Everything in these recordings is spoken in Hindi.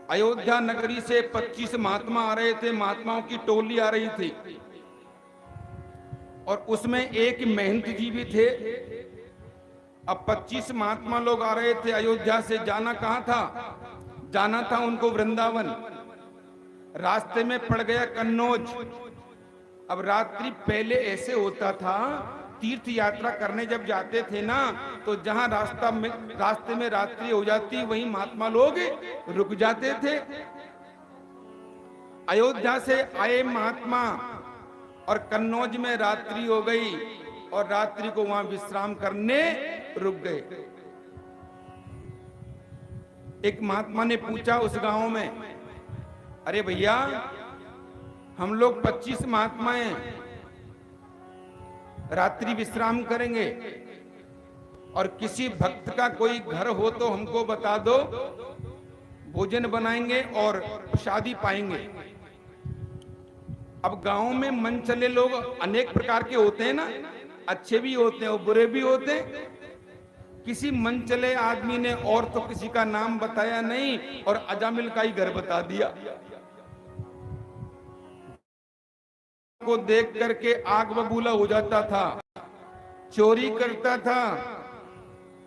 अयोध्या नगरी से 25 महात्मा आ रहे थे, महात्माओं की टोली आ रही थी और उसमें एक महंत जी भी थे। अब 25 महात्मा लोग आ रहे थे अयोध्या से। जाना कहां था? जाना था उनको वृंदावन। रास्ते में पड़ गया कन्नौज। अब रात्रि पहले ऐसे होता था, तीर्थ यात्रा करने जब जाते थे ना, तो जहां रास्ते में रात्रि हो जाती वहीं महात्मा लोग रुक जाते थे। अयोध्या से आए महात्मा और कन्नौज में रात्रि हो गई और रात्रि को वहां विश्राम करने रुक गए। एक महात्मा ने पूछा उस गांव में, अरे भैया, हम लोग 25 महात्मा हैं, रात्रि विश्राम करेंगे और किसी भक्त का कोई घर हो तो हमको बता दो, भोजन बनाएंगे और प्रसादी पाएंगे। अब गांव में मन चले लोग अनेक प्रकार के होते हैं ना, अच्छे भी होते हैं और बुरे भी होते हैं। किसी मन चले आदमी ने और तो किसी का नाम बताया नहीं और अजामिल का ही घर बता दिया। को देख करके आग बबूला हो जाता था, चोरी करता था।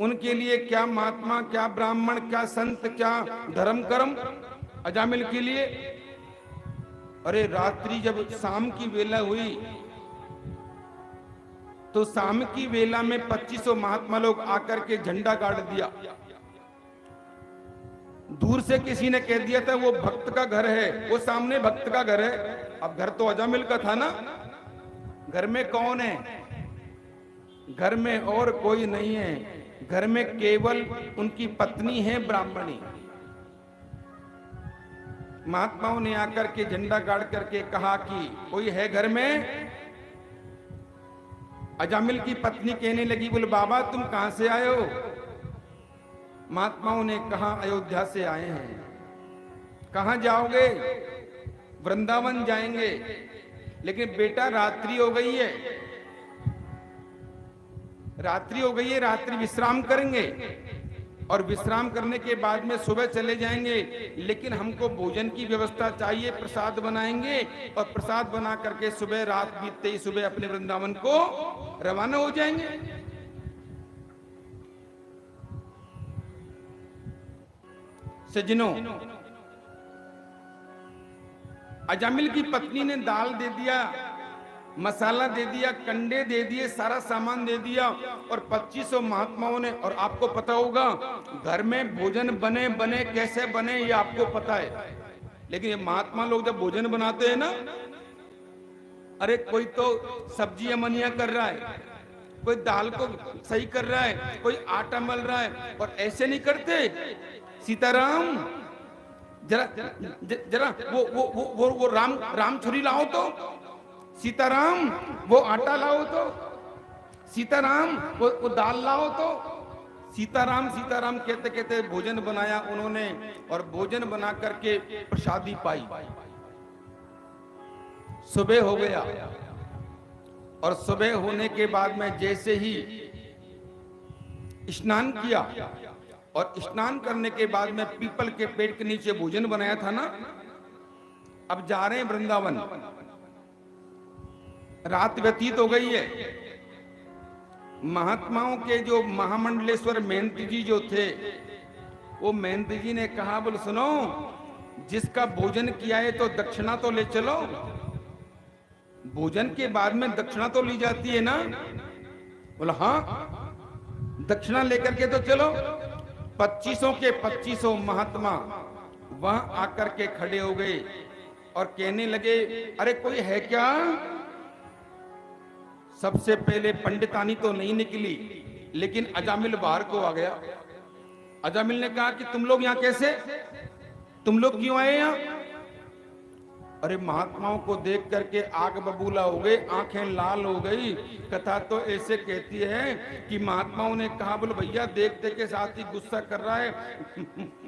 उनके लिए क्या महात्मा, क्या ब्राह्मण, क्या संत, क्या धर्म कर्म अजामिल के लिए। अरे रात्रि जब शाम की वेला हुई तो शाम की वेला में 2500 महात्मा लोग आकर के झंडा गाड़ दिया। दूर से किसी ने कह दिया था वो भक्त का घर है, वो सामने भक्त का घर है। अब घर तो अजामिल का था ना। घर में कौन है? घर में और कोई नहीं है, घर में केवल उनकी पत्नी है ब्राह्मणी। महात्माओं ने आकर के झंडा गाड़ करके कहा कि कोई है घर में? अजामिल की पत्नी कहने लगी, बोले बाबा तुम कहां से आए हो? महात्माओं ने कहा अयोध्या से आए हैं। कहां जाओगे? वृंदावन जाएंगे। लेकिन बेटा रात्रि हो गई है, रात्रि हो गई है, रात्रि विश्राम करेंगे और विश्राम करने के बाद में सुबह चले जाएंगे। लेकिन हमको भोजन की व्यवस्था चाहिए, प्रसाद बनाएंगे और प्रसाद बना करके सुबह, रात बीतते ही सुबह अपने वृंदावन को रवाना हो जाएंगे। सज्जनों, अजामिल की पत्नी ने दाल दे दिया, मसाला दे दिया, कंडे दे दिए, सारा सामान दे दिया और 2500 महात्माओं ने। और आपको पता होगा घर में भोजन बने बने कैसे बने ये आपको पता है। लेकिन ये महात्मा लोग जब भोजन बनाते हैं ना, अरे कोई तो सब्जी अमनिया कर रहा है, कोई दाल को सही कर रहा है, कोई आटा मल रहा है, और ऐसे नहीं करते। सीताराम जरा जरा वो राम छुरी लाओ तो, सीताराम वो आटा लाओ तो, सीताराम वो दाल लाओ तो। सीताराम सीताराम कहते कहते भोजन बनाया उन्होंने और भोजन बना करके प्रसादी पाई। सुबह हो गया और सुबह होने के बाद में जैसे ही स्नान किया और स्नान करने के बाद में पीपल के पेड़ के नीचे भोजन बनाया था ना, अब जा रहे हैं वृंदावन। रात व्यतीत हो गई है। महात्माओं के जो महामंडलेश्वर महंत जी जो थे, वो महंत जी ने कहा, बोल सुनो, जिसका भोजन किया है तो दक्षिणा तो ले चलो। भोजन के बाद में दक्षिणा तो ली जाती है ना। बोला हाँ, दक्षिणा लेकर के तो चलो। 2500 के 2500 महात्मा वहां आकर के खड़े हो गए और कहने लगे, अरे कोई है क्या? सबसे पहले पंडितानी तो नहीं निकली, लेकिन अजामिल बाहर को आ गया। अजामिल ने कहा कि तुम लोग यहां कैसे, तुम लोग क्यों आए यहां? अरे महात्माओं को देख करके आग बबूला हो गई, आंखें लाल हो गई। कथा तो ऐसे कहती है कि महात्माओं ने कहा, बोलो भैया देखते के साथ ही गुस्सा कर रहा है।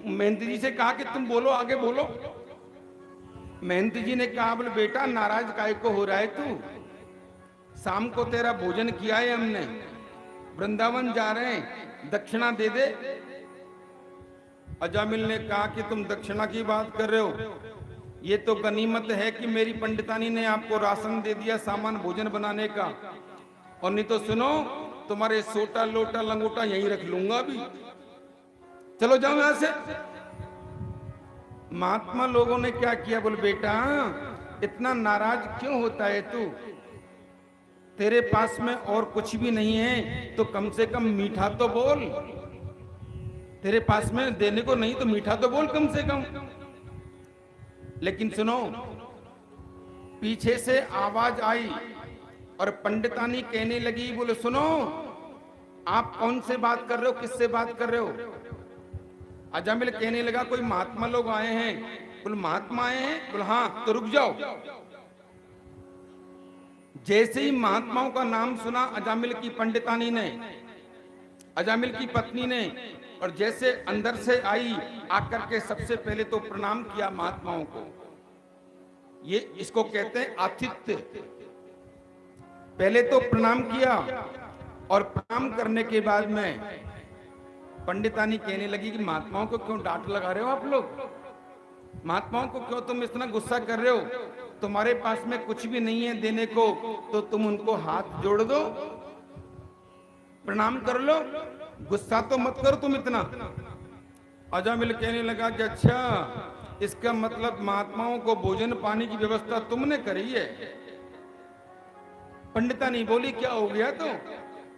महंत जी से कहा कि तुम बोलो, आगे बोलो। महंत जी ने कहा, बोले बेटा नाराज काहे को हो रहा है तू? शाम को तेरा भोजन किया है हमने, वृंदावन जा रहे हैं, दक्षिणा दे दे। अजामिल ने कहा कि तुम दक्षिणा की बात कर रहे हो, ये तो गनीमत है कि मेरी पंडितानी ने आपको राशन दे दिया, सामान भोजन बनाने का, और नहीं तो सुनो तुम्हारे सोटा लोटा लंगोटा यहीं रख लूंगा अभी, चलो जाओ यहां से। महात्मा लोगों ने क्या किया, बोले बेटा इतना नाराज क्यों होता है तू, तेरे पास में और कुछ भी नहीं है तो कम से कम मीठा तो बोल, तेरे पास में देने को नहीं तो मीठा तो बोल कम से कम। लेकिन सुनो, पीछे से आवाज आई और पंडितानी कहने लगी, बोले सुनो आप कौन से बात कर रहे हो, किससे बात कर रहे हो। अजामिल कहने लगा कोई महात्मा लोग आए हैं। बोले महात्मा आए हैं, बोले हाँ, तो रुक जाओ। जैसे ही महात्माओं का नाम सुना अजामिल की पंडितानी ने, अजामिल की पत्नी ने, और जैसे अंदर से आई आकर के सबसे पहले तो प्रणाम किया महात्माओं को। ये इसको कहते हैं आतिथ्य। पहले तो प्रणाम किया और प्रणाम करने के बाद में पंडितानी कहने लगी कि महात्माओं को क्यों डांट लगा रहे हो आप लोग, महात्माओं को क्यों तुम इतना गुस्सा कर रहे हो, तुम्हारे पास में कुछ भी नहीं है देने को तो तुम उनको हाथ जोड़ दो, प्रणाम कर लो, गुस्सा तो मत करो तुम इतना। अजामिल कहने लगा कि अच्छा इसका मतलब महात्माओं को भोजन पानी की व्यवस्था तुमने करी है। पंडितानी बोली क्या हो गया, तो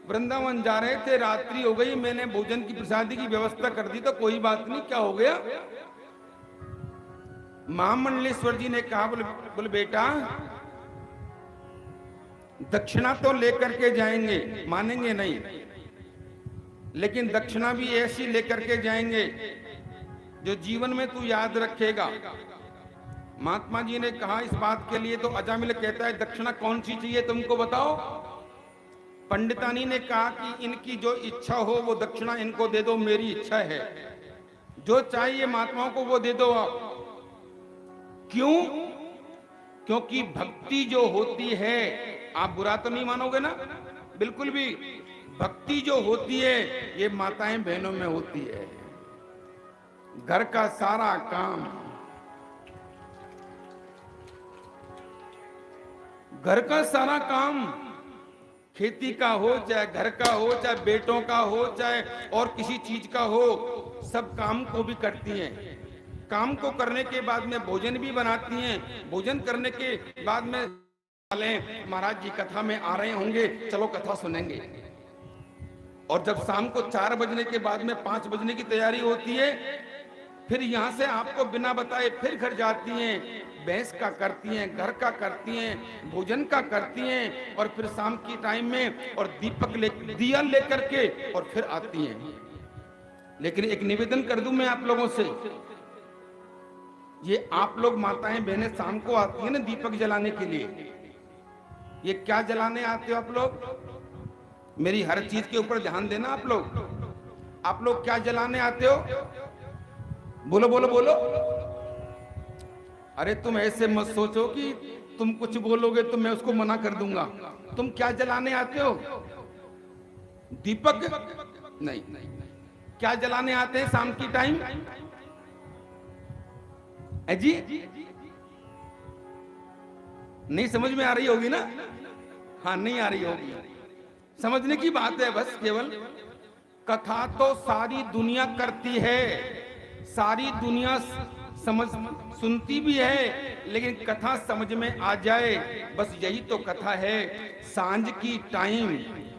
वृंदावन जा रहे थे, रात्रि हो गई, मैंने भोजन की प्रसादी की व्यवस्था कर दी, तो कोई बात नहीं, क्या हो गया। महामंडलेश्वर जी ने कहा, बोले बेटा दक्षिणा तो लेकर के जाएंगे, मानेंगे नहीं, लेकिन दक्षिणा भी ऐसी लेकर के जाएंगे जो जीवन में तू याद रखेगा। महात्मा जी ने कहा इस बात के लिए, तो अजामिल कहता है दक्षिणा कौन सी चाहिए तुमको बताओ। पंडितानी ने कहा कि इनकी जो इच्छा हो वो दक्षिणा इनको दे दो, मेरी इच्छा है, जो चाहिए महात्माओं को वो दे दो आप। क्यों? क्योंकि भक्ति जो होती है, आप बुरा तो नहीं मानोगे ना, बिल्कुल भी, भक्ति जो होती है ये माताएं बहनों में होती है। घर का सारा काम, घर का सारा काम, खेती का हो चाहे घर का हो चाहे बेटों का हो चाहे और किसी चीज का हो, सब काम को भी करती हैं। काम को करने के बाद में भोजन भी बनाती हैं। भोजन करने के बाद में महाराज जी कथा में आ रहे होंगे, चलो कथा सुनेंगे। और जब शाम को 4 बजने के बाद में 5 बजने की तैयारी होती है, फिर यहाँ से आपको बिना बताए फिर घर जाती हैं, भैंस का करती हैं, घर का करती हैं, भोजन का करती हैं, और फिर शाम की टाइम में और दिया लेकर के और फिर आती हैं। लेकिन एक निवेदन कर दूं मैं आप लोगों से, ये आप लोग माताएं बहनें शाम को आती है ना दीपक जलाने के लिए, ये क्या जलाने आते हो आप लोग? मेरी हर चीज के ऊपर ध्यान देना आप लोग क्या जलाने आते हो? बोलो बोलो बोलो। अरे तुम ऐसे मत सोचो कि तुम कुछ बोलोगे तो मैं उसको मना कर दूंगा। तुम क्या जलाने आते हो? दीपक? नहीं, क्या जलाने आते हैं शाम की टाइम? जी नहीं समझ में आ रही होगी ना? हाँ, नहीं आ रही होगी, समझने की बात है बस केवल। कथा तो सारी दुनिया करती है, सारी दुनिया समझ सुनती भी है, लेकिन कथा समझ में आ जाए, बस यही तो कथा है। सांझ की टाइम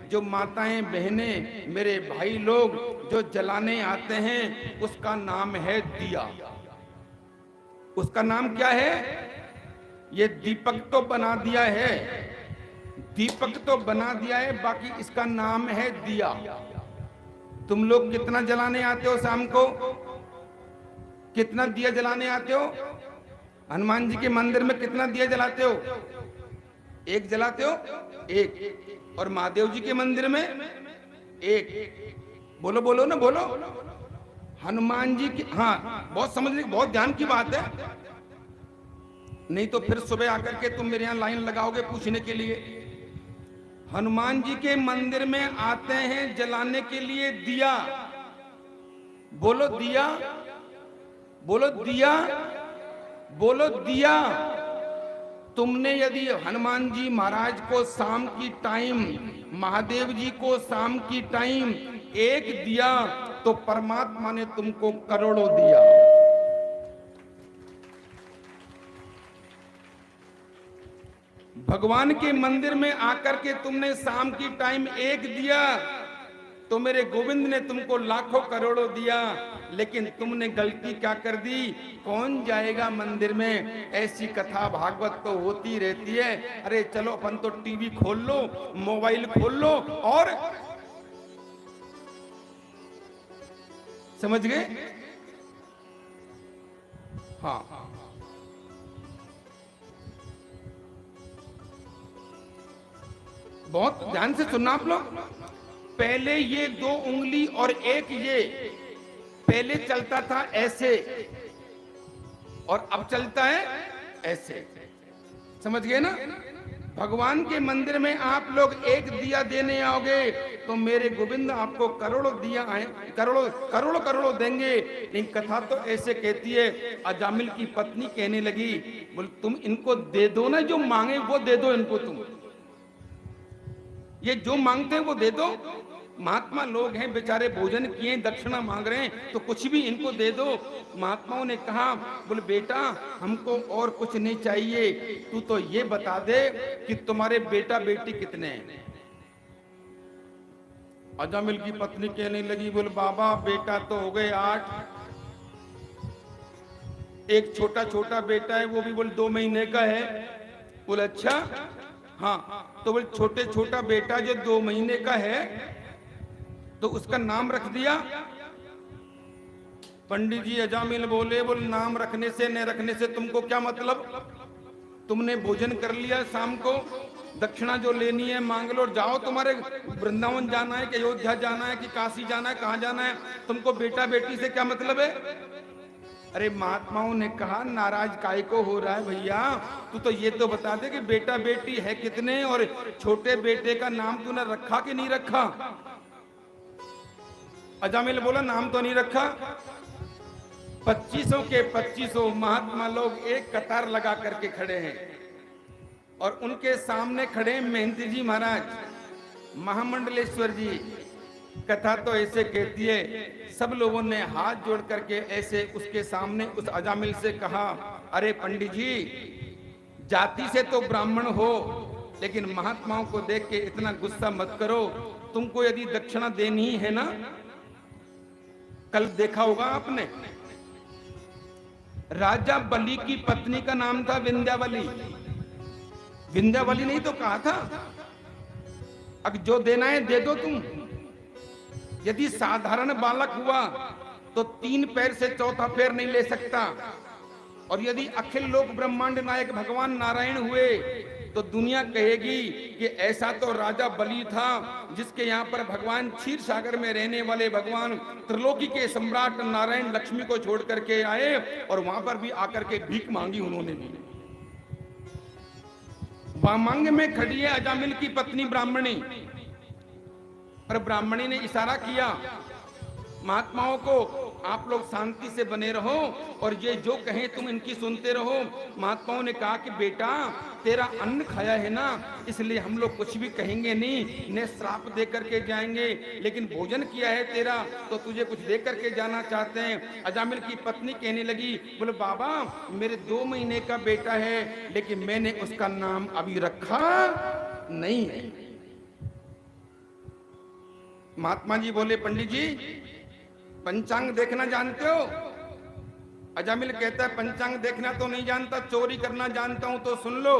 जो माताएं बहनें मेरे भाई लोग जो जलाने आते हैं, उसका नाम है दिया। उसका नाम क्या है? ये दीपक तो बना दिया है, दीपक तो बना दिया है, बाकी इसका नाम है दिया। तुम लोग कितना जलाने आते हो शाम को? कितना दिया जलाने आते हो? हनुमान जी के मंदिर में कितना दिया जलाते हो? एक जलाते हो? एक। और महादेव जी के मंदिर में एक। बोलो बोलो ना, बोलो। हनुमान जी की, हाँ, बहुत समझने, बहुत ध्यान की बात है, नहीं तो फिर सुबह आकर के तुम मेरे यहाँ लाइन लगाओगे पूछने के लिए। हनुमान जी के मंदिर में आते हैं जलाने के लिए दिया। बोलो दिया। बोलो दिया, बोलो दिया। तुमने यदि हनुमान जी महाराज को शाम की टाइम, महादेव जी को शाम की टाइम एक दिया, तो परमात्मा ने तुमको करोड़ों दिया। भगवान के मंदिर में आकर के तुमने शाम की टाइम एक दिया, तो मेरे गोविंद ने तुमको लाखों करोड़ों दिया। लेकिन तुमने गलती क्या कर दी? कौन जाएगा मंदिर में? ऐसी कथा भागवत तो होती रहती है। अरे चलो अपन तो टीवी खोल लो, मोबाइल खोल लो, और समझ गए? हाँ, बहुत ध्यान से सुनना आप लोग। पहले ये 2 उंगली और एक ये, पहले चलता था ऐसे और अब चलता है ऐसे। समझ गए ना? भगवान के मंदिर में आप लोग एक दिया देने आओगे तो मेरे गोविंद आपको करोड़ों दिया आए, करोड़ों करोड़ों करोड़ों देंगे। लेकिन कथा तो ऐसे कहती है, अजामिल की पत्नी कहने लगी, बोल तुम इनको दे दो ना, जो मांगे वो दे दो इनको, तुम ये जो मांगते हैं वो दे दो। महात्मा लोग हैं बेचारे, भोजन किए, दक्षिणा मांग रहे हैं, तो कुछ भी इनको दे दो। महात्माओं ने कहा, बोले बेटा हमको और कुछ नहीं चाहिए, तू तो ये बता दे कि तुम्हारे बेटा बेटी कितने हैं। अजामिल की पत्नी कहने लगी, बोले बाबा बेटा तो हो गए 8, एक छोटा छोटा बेटा है, वो भी बोले 2 महीने का है। बोले अच्छा, हाँ, तो बोले छोटे छोटा बेटा जो 2 महीने का है तो उसका नाम रख दिया। पंडित जी अजामिल बोले नाम रखने से न रखने से तुमको क्या मतलब? तुमने भोजन कर लिया, शाम को दक्षिणा जो लेनी है मांग लो और जाओ। तुम्हारे वृंदावन जाना है कि अयोध्या जाना है कि काशी जाना है, कहाँ जाना है? तुमको बेटा बेटी से क्या मतलब है? अरे महात्माओं ने कहा, नाराज काय को हो रहा है भैया, तू तो ये तो बता दे कि बेटा बेटी है कितने, और छोटे बेटे का नाम तूने रखा कि नहीं रखा? अजामिल बोला नाम तो नहीं रखा। 2500 के 2500 महात्मा लोग एक कतार लगा करके खड़े हैं और उनके सामने खड़े मेहंती जी महाराज, महामंडलेश्वर जी। कथा तो ऐसे कहती है, सब लोगों ने हाथ जोड़ करके ऐसे उसके सामने उस अजामिल से कहा, अरे पंडित जी जाति से तो ब्राह्मण हो, लेकिन महात्माओं को देख के इतना गुस्सा मत करो। तुमको यदि दक्षिणा देनी है ना, कल देखा होगा आपने, राजा बलि की पत्नी का नाम था विंध्यावली। विंध्यावली नहीं तो कहा था, अब जो देना है दे दो तुम। यदि साधारण बालक हुआ तो 3 पैर से चौथा पैर नहीं ले सकता, और यदि अखिल लोक ब्रह्मांड नायक भगवान नारायण हुए तो दुनिया कहेगी कि ऐसा तो राजा बलि था जिसके यहाँ पर भगवान क्षीर सागर में रहने वाले भगवान त्रिलोकी के सम्राट नारायण लक्ष्मी को छोड़ करके आए और वहां पर भी आकर के भीख मांगी उन्होंने भी। वामांग में खड़ी है अजामिल की पत्नी ब्राह्मणी, और ब्राह्मणी ने इशारा किया महात्माओं को, आप लोग शांति से बने रहो और ये जो कहें तुम इनकी सुनते रहो। महात्माओं ने कहा कि बेटा तेरा अन्न खाया है ना, इसलिए हम लोग कुछ भी कहेंगे नहीं, ने श्राप दे करके जाएंगे, लेकिन भोजन किया है तेरा तो तुझे कुछ दे करके जाना चाहते हैं। अजामिल की पत्नी कहने लगी, बोले बाबा मेरे 2 महीने का बेटा है, लेकिन मैंने उसका नाम अभी रखा नहीं है। महात्मा जी बोले, पंडित जी पंचांग देखना जानते हो? अजामिल कहता है पंचांग देखना तो नहीं जानता, चोरी करना जानता हूं। तो सुन लो,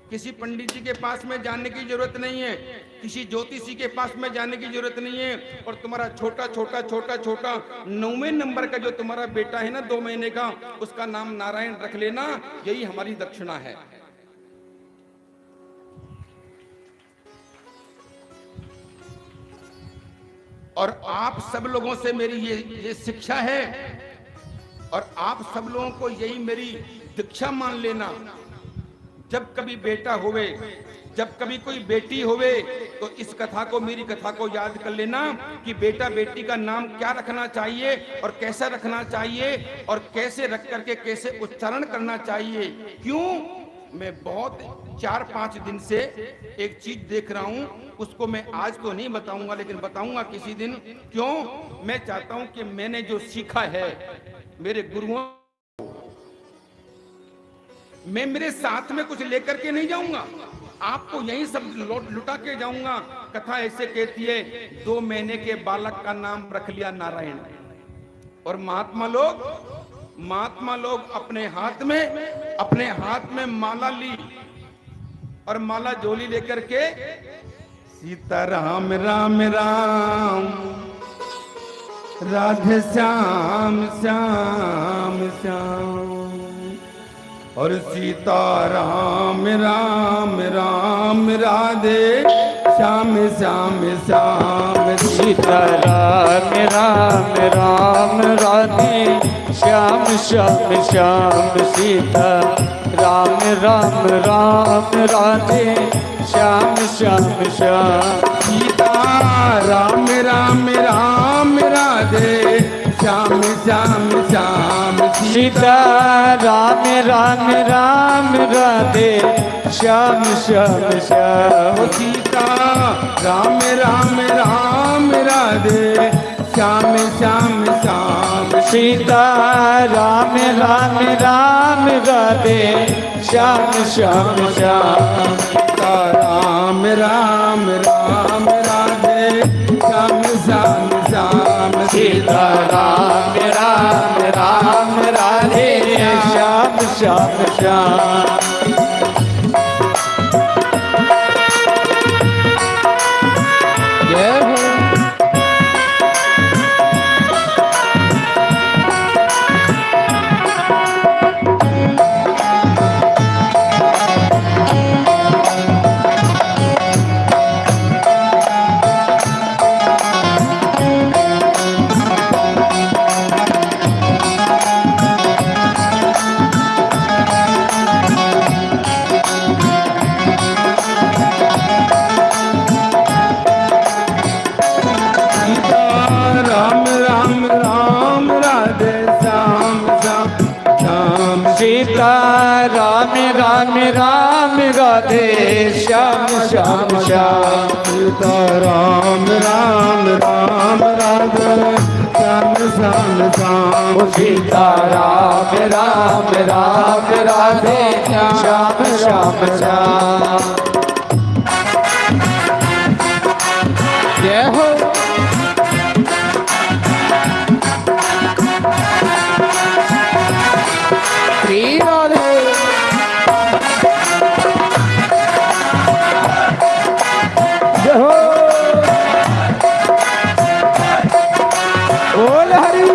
किसी पंडित जी के पास में जाने की जरूरत नहीं है, किसी ज्योतिषी के पास में जाने की जरूरत नहीं है, और तुम्हारा छोटा छोटा छोटा छोटा 9वें नंबर का जो तुम्हारा बेटा है ना 2 महीने का, उसका नाम नारायण रख लेना, यही हमारी दक्षिणा है। और आप सब लोगों से मेरी ये शिक्षा है, और आप सब लोगों को यही मेरी दीक्षा मान लेना। जब कभी बेटा होवे, जब कभी कोई बेटी होवे, तो इस कथा को, मेरी कथा को याद कर लेना कि बेटा बेटी का नाम क्या रखना चाहिए और कैसा रखना चाहिए और कैसे रख करके कैसे उच्चारण करना चाहिए। क्यों? मैं बहुत 4-5 दिन से एक चीज देख रहा हूं, उसको मैं आज तो नहीं बताऊंगा, लेकिन बताऊंगा किसी दिन। क्यों? मैं चाहता हूं कि मैंने जो सीखा है मेरे गुरुओं, मैं मेरे साथ में कुछ लेकर के नहीं जाऊंगा, आपको यही सब लुटा के जाऊंगा। कथा ऐसे कहती है, 2 महीने के बालक का नाम रख लिया नारायण। और महात्मा लोग अपने हाथ में माला ली और माला झोली लेकर के सीता राम राम राम राधे श्याम श्याम श्याम, और सीता राम राम राम राधे श्याम श्याम श्याम, सीता राम राम राम राधे श्याम श्याम श्याम, सीता राम राम राम राधे श्याम श्याम श्याम, सीता राम राम राम राधे श्याम श्याम श्याम, सीता राम राम राम राधे श्याम श्याम श्याम, सीता राम राम राम राधे श्याम श्याम श्याम, सीता राम राम राम राधे श्याम श्याम श्याम, सीता राम राम राम राधे श्याम श्याम श्याम, सीता राम राम राम राधे श्याम श्याम श्याम। सीता राम राम राम राधे श्याम श्याम श्याम, सीता राम राम राम राधे श्याम श्याम श्याम, सीता राम राम राम राधे श्याम श्याम श्याम। जय हो। श्री राधे। जय हो। बोल हरि।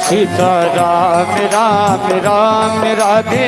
सीता राम राम राम राधे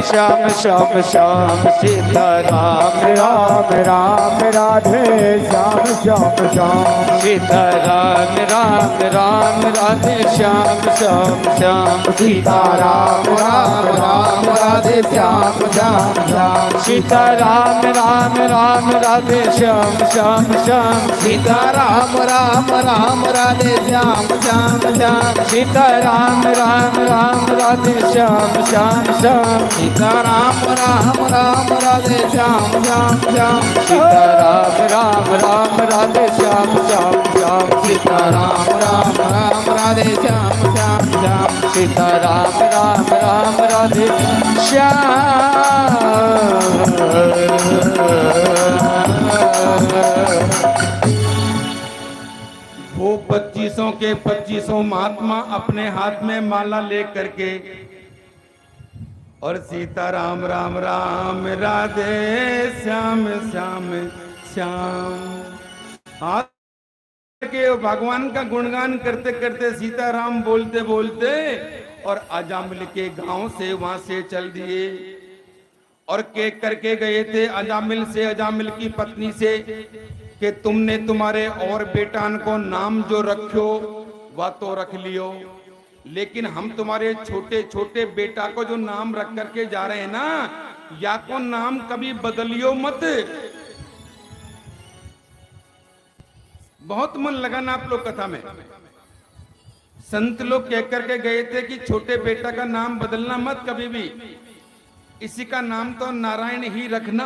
श्याम श्याम श्याम, सीता राम राम राम राधे श्याम श्याम श्याम, सीता राम राम राम राधे श्याम श्याम श्याम, सीता राम राम राम राधे श्याम श्याम श्याम, सीता राम राम राम राधे श्याम श्याम श्याम, सीता राम राम राम राधे श्याम श्याम श्याम, सीता राम राम राम राधे श्याम श्याम श्याम, सीता राम राम राम राधे श्याम श्याम श्याम, सीता राम राम राम राधे श्याम श्याम श्याम, सीता राम राम राम राधे श्याम श्याम श्याम सीता राम राम राम राधे वो 2500 के 2500 महात्मा अपने हाथ में माला ले करके और सीता राम राम राम राधे श्याम श्याम श्याम हाथ के भगवान का गुणगान करते करते सीताराम बोलते बोलते और अजामिल के गांव से वहां से चल दिए और केक करके गए थे अजामिल से, अजामिल की पत्नी से कि तुमने तुम्हारे और बेटान को नाम जो रखो वह तो रख लियो, लेकिन हम तुम्हारे छोटे छोटे बेटा को जो नाम रख करके जा रहे हैं ना, या को नाम कभी बदलियो मत। बहुत मन लगा ना आप लोग कथा में। संत लोग कह करके गए थे कि छोटे बेटा का नाम बदलना मत कभी भी, इसी का नाम तो नारायण ही रखना,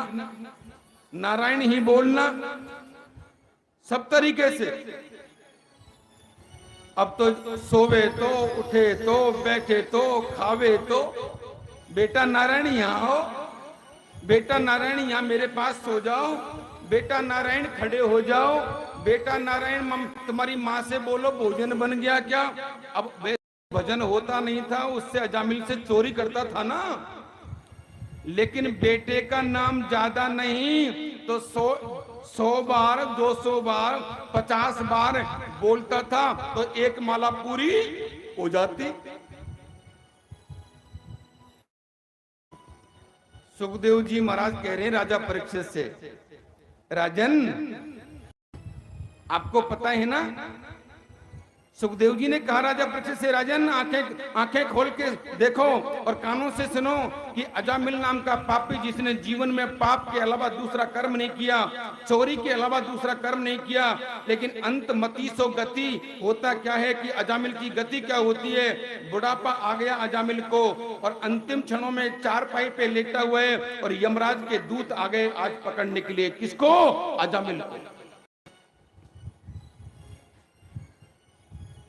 नारायण ही बोलना सब तरीके से। अब तो सोवे तो, उठे तो, बैठे तो, खावे तो, बेटा नारायण यहाँ आओ, बेटा नारायण यहाँ मेरे पास सो जाओ, बेटा नारायण खड़े हो जाओ, बेटा नारायण तुम्हारी माँ से बोलो भोजन बन गया क्या। अब भजन होता नहीं था, उससे अजामिल से चोरी करता था ना, लेकिन बेटे का नाम ज्यादा नहीं तो 100 बार, 200 बार, 50 बार बोलता था तो एक माला पूरी हो जाती। सुखदेव जी महाराज कह रहे हैं राजा परीक्षित से, राजन आपको पता है ना, सुखदेव जी ने कहा राजा परीक्षित से, राजन आंखें खोल के देखो और कानों से सुनो कि अजामिल नाम का पापी जिसने जीवन में पाप के अलावा दूसरा कर्म नहीं किया, चोरी के अलावा दूसरा कर्म नहीं किया, लेकिन अंत मती सो गति, होता क्या है कि अजामिल की गति क्या होती है, बुढ़ापा आ गया अजामिल को और अंतिम क्षणों में चारपाई पे लेटा हुआ है और यमराज के दूत आ गए आज पकड़ने के लिए। किसको? अजामिल को।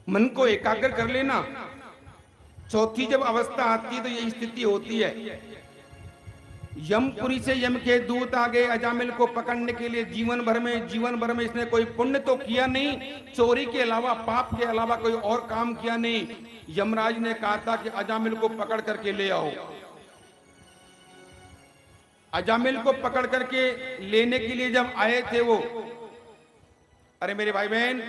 मन को एकाग्र कर लेना। चौथी जब अवस्था आती है तो यही स्थिति होती है। यमपुरी से यम के दूत आ गए अजामिल को पकड़ने के लिए। जीवन भर में इसने कोई पुण्य तो किया नहीं, चोरी के अलावा, पाप के अलावा कोई और काम किया नहीं। यमराज ने कहा था कि अजामिल को पकड़ करके ले आओ। अजामिल को पकड़ करके लेने के लिए जब आए थे वो, अरे मेरे भाई बहन,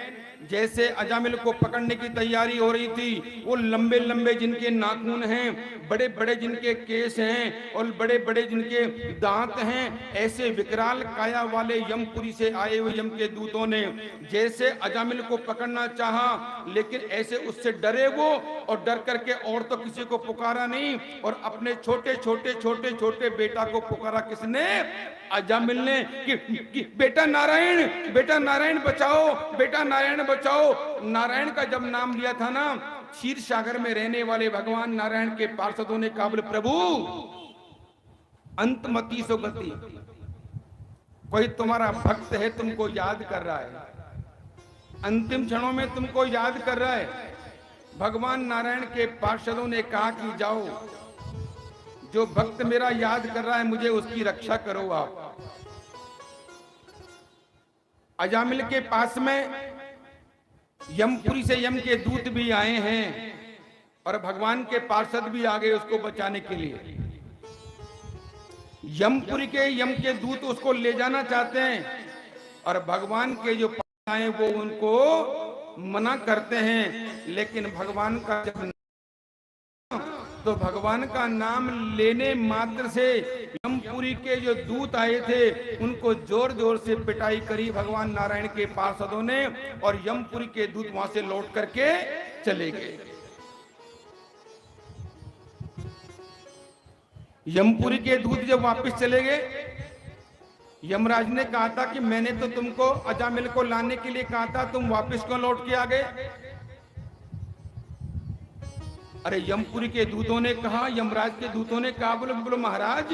जैसे अजामिल को पकड़ने की तैयारी हो रही थी, वो लंबे लंबे जिनके नाखून हैं, बड़े बड़े जिनके केस हैं और बड़े बड़े जिनके दांत हैं, ऐसे विकराल काया वाले यमपुरी से आए हुए यम के दूतों ने जैसे अजामिल को पकड़ना चाहा, लेकिन ऐसे उससे डरे वो, और डर करके और तो किसी को पुकारा नहीं, और अपने छोटे छोटे छोटे छोटे बेटा को पुकारा। किसने? अजामिल ने कि बेटा नारायण बचाओ, बेटा नारायण बचाओ। नारायण का जब नाम लिया था ना, क्षीर सागर में रहने वाले भगवान नारायण के पार्षदों ने कहा, प्रभु अंतमति सो गति, कोई तुम्हारा भक्त है तुमको याद कर रहा है, अंतिम क्षणों में तुमको याद कर रहा है। भगवान नारायण के पार्षदों ने कहा कि जाओ, जो भक्त मेरा याद कर रहा है मुझे उसकी रक्षा करो आप। अजामिल के पास में यमपुरी से यम के दूत भी आए हैं और भगवान के पार्षद भी आ गए उसको बचाने के लिए। यमपुरी के यम के दूत उसको ले जाना चाहते हैं और भगवान के जो पास आए वो उनको मना करते हैं, लेकिन भगवान का जब तो भगवान का नाम लेने मात्र से यमपुरी के जो दूत आए थे उनको जोर जोर से पिटाई करी भगवान नारायण के पार्षदों ने, और यमपुरी के दूत वहां से लौट करके चले गए। यमपुरी के दूत जब वापस चले गए, यमराज ने कहा था कि मैंने तो तुमको अजामिल को लाने के लिए कहा था, तुम वापस क्यों लौट के आ गए? अरे यमपुरी के दूतों ने कहा, यमराज के दूतों ने कहा, बोलो महाराज,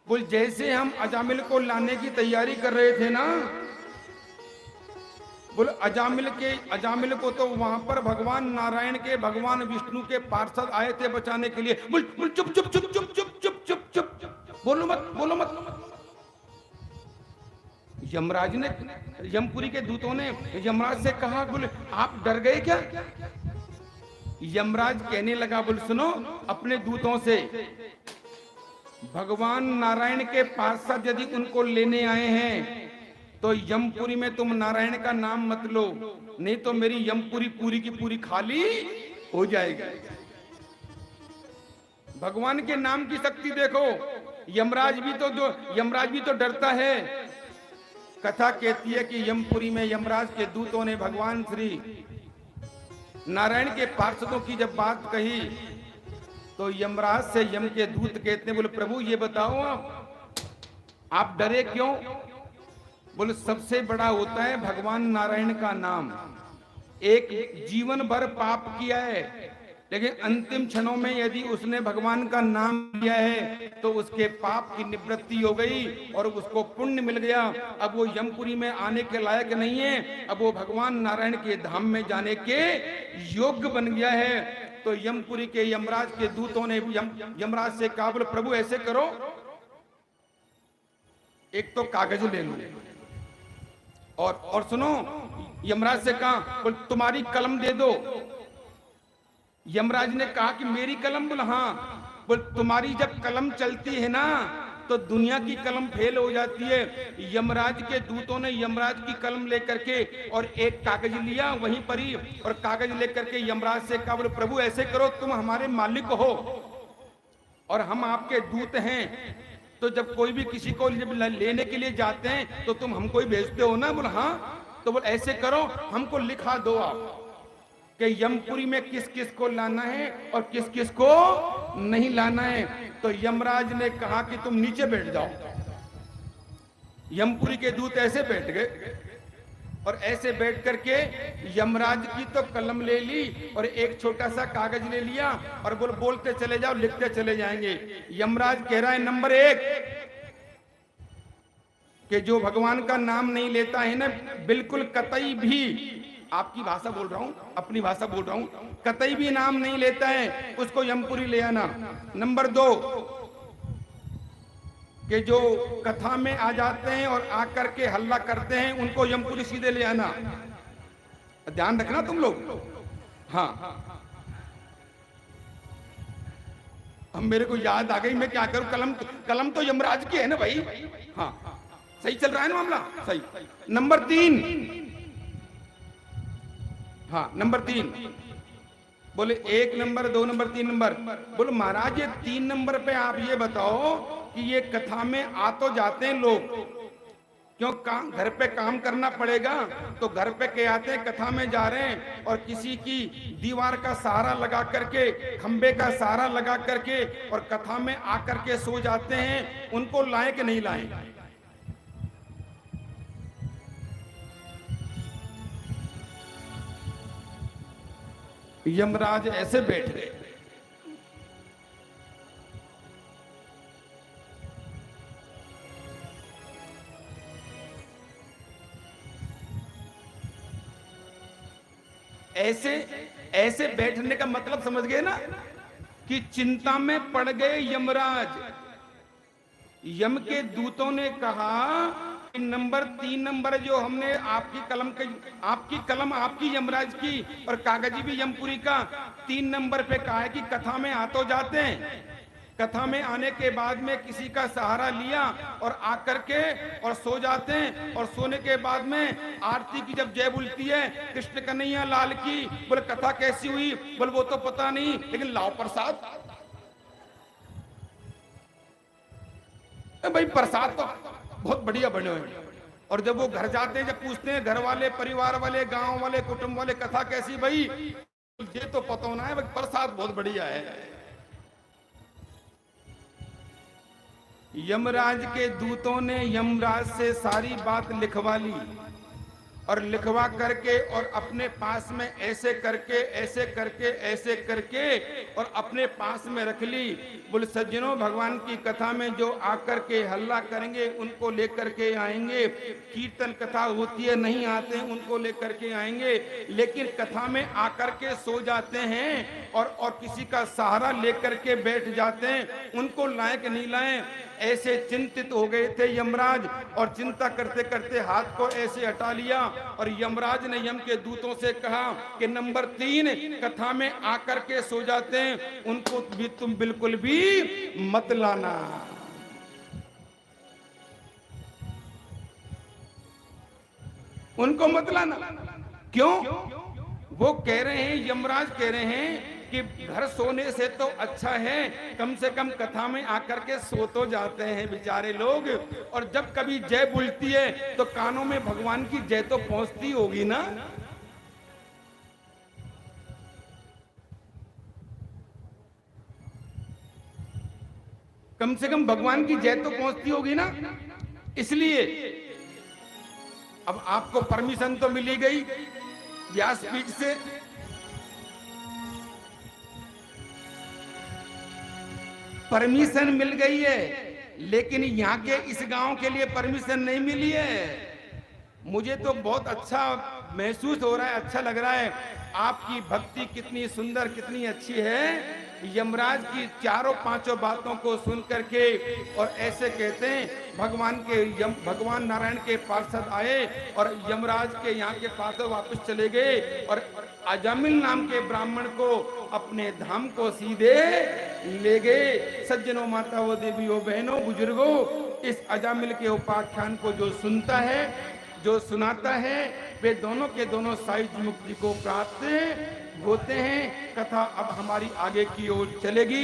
बोल जैसे हम अजामिल को लाने की तैयारी कर रहे थे ना, बोले अजामिल को तो वहां पर भगवान नारायण के, भगवान विष्णु के पार्षद आए थे बचाने के लिए। बोल बोल चुप चुप चुप चुप चुप चुप चुप चुप, बोलो मत बोलो मत। यमराज ने, यमपुरी के दूतों ने यमराज से कहा, बोले आप डर गए क्या? यमराज कहने लगा, बोले सुनो अपने दूतों से, भगवान नारायण के पार्षद यदि उनको लेने आए हैं तो यमपुरी में तुम नारायण का नाम मत लो, नहीं तो मेरी यमपुरी पूरी की पूरी खाली हो जाएगी। भगवान के नाम की शक्ति देखो। यमराज भी तो डरता है। कथा कहती है कि यमपुरी में यमराज के दूतों ने भगवान श्री नारायण के पार्षदों की जब बात कही तो यमराज से यम के दूत कहते हैं, बोले प्रभु ये बताओ आप डरे क्यों? बोले सबसे बड़ा होता है भगवान नारायण का नाम। एक जीवन भर पाप किया है, लेकिन अंतिम क्षणों में यदि उसने भगवान का नाम लिया है तो उसके पाप की निवृत्ति हो गई और उसको पुण्य मिल गया। अब वो यमपुरी में आने के लायक नहीं है, अब वो भगवान नारायण के धाम में जाने के योग्य बन गया है। तो यमपुरी के यमराज के दूतों ने यमराज से कहा, बोले प्रभु ऐसे करो, एक तो कागज ले लो और सुनो, यमराज से कहा, बोले तुम्हारी कलम दे दो। यमराज ने कहा कि मेरी कलम? बोले हाँ। बोले तुम्हारी जब कलम चलती है ना तो दुनिया की कलम फेल हो जाती है। यमराज के दूतों ने यमराज की कलम लेकर के और एक कागज लिया वहीं पर ही, और कागज लेकर के यमराज से कहा, बोले प्रभु ऐसे करो, तुम हमारे मालिक हो और हम आपके दूत हैं, तो जब कोई भी किसी को लेने के लिए जाते हैं तो तुम हमको ही भेजते हो ना? बोले हाँ। तो बोले ऐसे करो, हमको लिखा दो आप कि यमपुरी में किस किस को लाना है और किस किस को नहीं लाना है। तो यमराज ने कहा कि तुम नीचे बैठ जाओ। यमपुरी के दूत ऐसे बैठ गए और ऐसे बैठ करके यमराज की तो कलम ले ली और एक छोटा सा कागज ले लिया और बोलते चले जाओ, लिखते चले जाएंगे। यमराज कह रहा है नंबर 1 कि जो भगवान का नाम नहीं लेता है ना, बिल्कुल कतई भी, आपकी भाषा बोल रहा हूं, अपनी भाषा बोल रहा हूं, कतई भी नाम नहीं लेता है उसको यमपुरी ले आना। नंबर 2 कि जो कथा में आ जाते हैं और आकर के हल्ला करते हैं उनको यमपुरी सीधे ले आना। ध्यान रखना तुम लोग। हाँ, अब मेरे को याद आ गई, मैं क्या करूं, कलम तो यमराज की है ना भाई। हाँ, सही चल रहा है ना मामला? सही। नंबर 3, हाँ नंबर 3, बोले 1 नंबर 2 नंबर 3 नंबर। बोले महाराज ये 3 नंबर पे आप ये बताओ कि ये कथा में आ तो जाते हैं लोग, क्यों काम घर पे काम करना पड़ेगा, तो घर पे क्या आते हैं, कथा में जा रहे हैं और किसी की दीवार का सहारा लगा करके, खंबे का सहारा लगा करके और कथा में आकर के सो जाते हैं, उनको लाएं कि नहीं लाएं? यमराज ऐसे बैठ गए। ऐसे बैठने का मतलब समझ गए ना कि चिंता में पड़ गए यमराज। यम के दूतों ने कहा कि नंबर 3 नंबर जो हमने आपकी कलम आपकी यमराज की और कागजी भी यमपुरी का 3 नंबर पे कहा है कि कथा में आ तो जाते हैं, कथा में आने के बाद में किसी का सहारा लिया और आकर के और सो जाते हैं, और सोने के बाद में आरती की जब जय बोलती है कृष्ण कन्हैया लाल की, बोले कथा कैसी हुई, बोले वो तो पता नहीं, लेकिन लाओ प्रसाद। भाई प्रसाद तो बहुत बढ़िया बने हुए। और जब वो घर जाते हैं, जब पूछते हैं घर वाले, परिवार वाले, गांव वाले, कुटुंब वाले, कथा कैसी भाई, ये तो पता होना है, प्रसाद बहुत बढ़िया है। यमराज के दूतों ने यमराज से सारी बात लिखवा ली और लिखवा करके और अपने पास में ऐसे करके ऐसे करके ऐसे करके और अपने पास में रख ली। बोले सज्जनों, भगवान की कथा में जो आकर के हल्ला करेंगे उनको लेकर के आएंगे, कीर्तन कथा होती है नहीं आते हैं उनको लेकर के आएंगे, लेकिन कथा में आकर के सो जाते हैं और किसी का सहारा लेकर के बैठ जाते हैं, उनको लायक नहीं लाए। ऐसे चिंतित हो गए थे यमराज और चिंता करते करते हाथ को ऐसे हटा लिया और यमराज ने यम के दूतों से कहा कि नंबर 3 कथा में आकर के सो जाते हैं, उनको भी तुम बिल्कुल भी मत लाना। उनको मत लाना। क्यों? वो कह रहे हैं, यमराज कह रहे हैं कि घर सोने से तो अच्छा है कम से कम कथा में आकर के सो तो जाते हैं बेचारे लोग, और जब कभी जय बोलती है तो कानों में भगवान की जय तो पहुंचती होगी ना। कम से कम भगवान की जय तो पहुंचती होगी ना। इसलिए अब आपको परमिशन तो मिली गई व्यासपीठ से, परमिशन मिल गई है, लेकिन यहाँ के इस गांव के लिए परमिशन नहीं मिली है। मुझे तो बहुत अच्छा महसूस हो रहा है, अच्छा लग रहा है। आपकी भक्ति कितनी सुंदर कितनी अच्छी है। यमराज की चारों पांचों बातों को सुन करके और ऐसे कहते हैं भगवान नारायण के पार्षद आए और यमराज के यहाँ के पार्षद वापस चले गए और अजामिल नाम के ब्राह्मण को अपने धाम को सीधे ले गए। सज्जनों, माताओं, देवियों, बहनों, बुजुर्गों, इस अजामिल के उपाख्यान को जो सुनता है, जो सुनाता है, वे दोनों के दोनों साहित्य मुक्ति को प्राप्त होते हैं। कथा अब हमारी आगे की ओर चलेगी।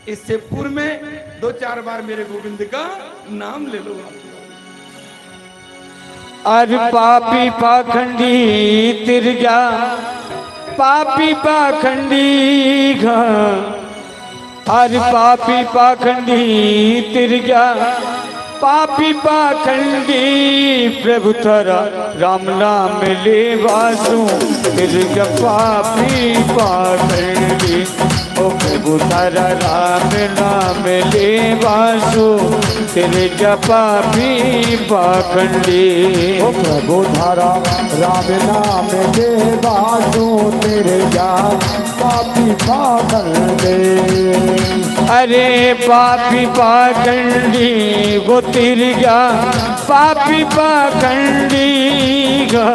इससे पूर्व में 2-4 बार मेरे गोविंद का नाम ले लो। अरे पापी पाखंडी तिरगा, पापी पाखंडी घा, अरे पापी पाखंडी तिरगा, पापी पाखंडी प्रभु थारा राम नाम ले वासु तिरगा, पापी पाखंडी ओ प्रभु थारा राम नाम ले वासु तिरगा, पापी पाखंडी ओ प्रभु थारा राम नाम ले वासु तिरगा, पापी पाखंडी। अरे पापी पाखंडी वो तिरगा, पापी पाखंडी गा,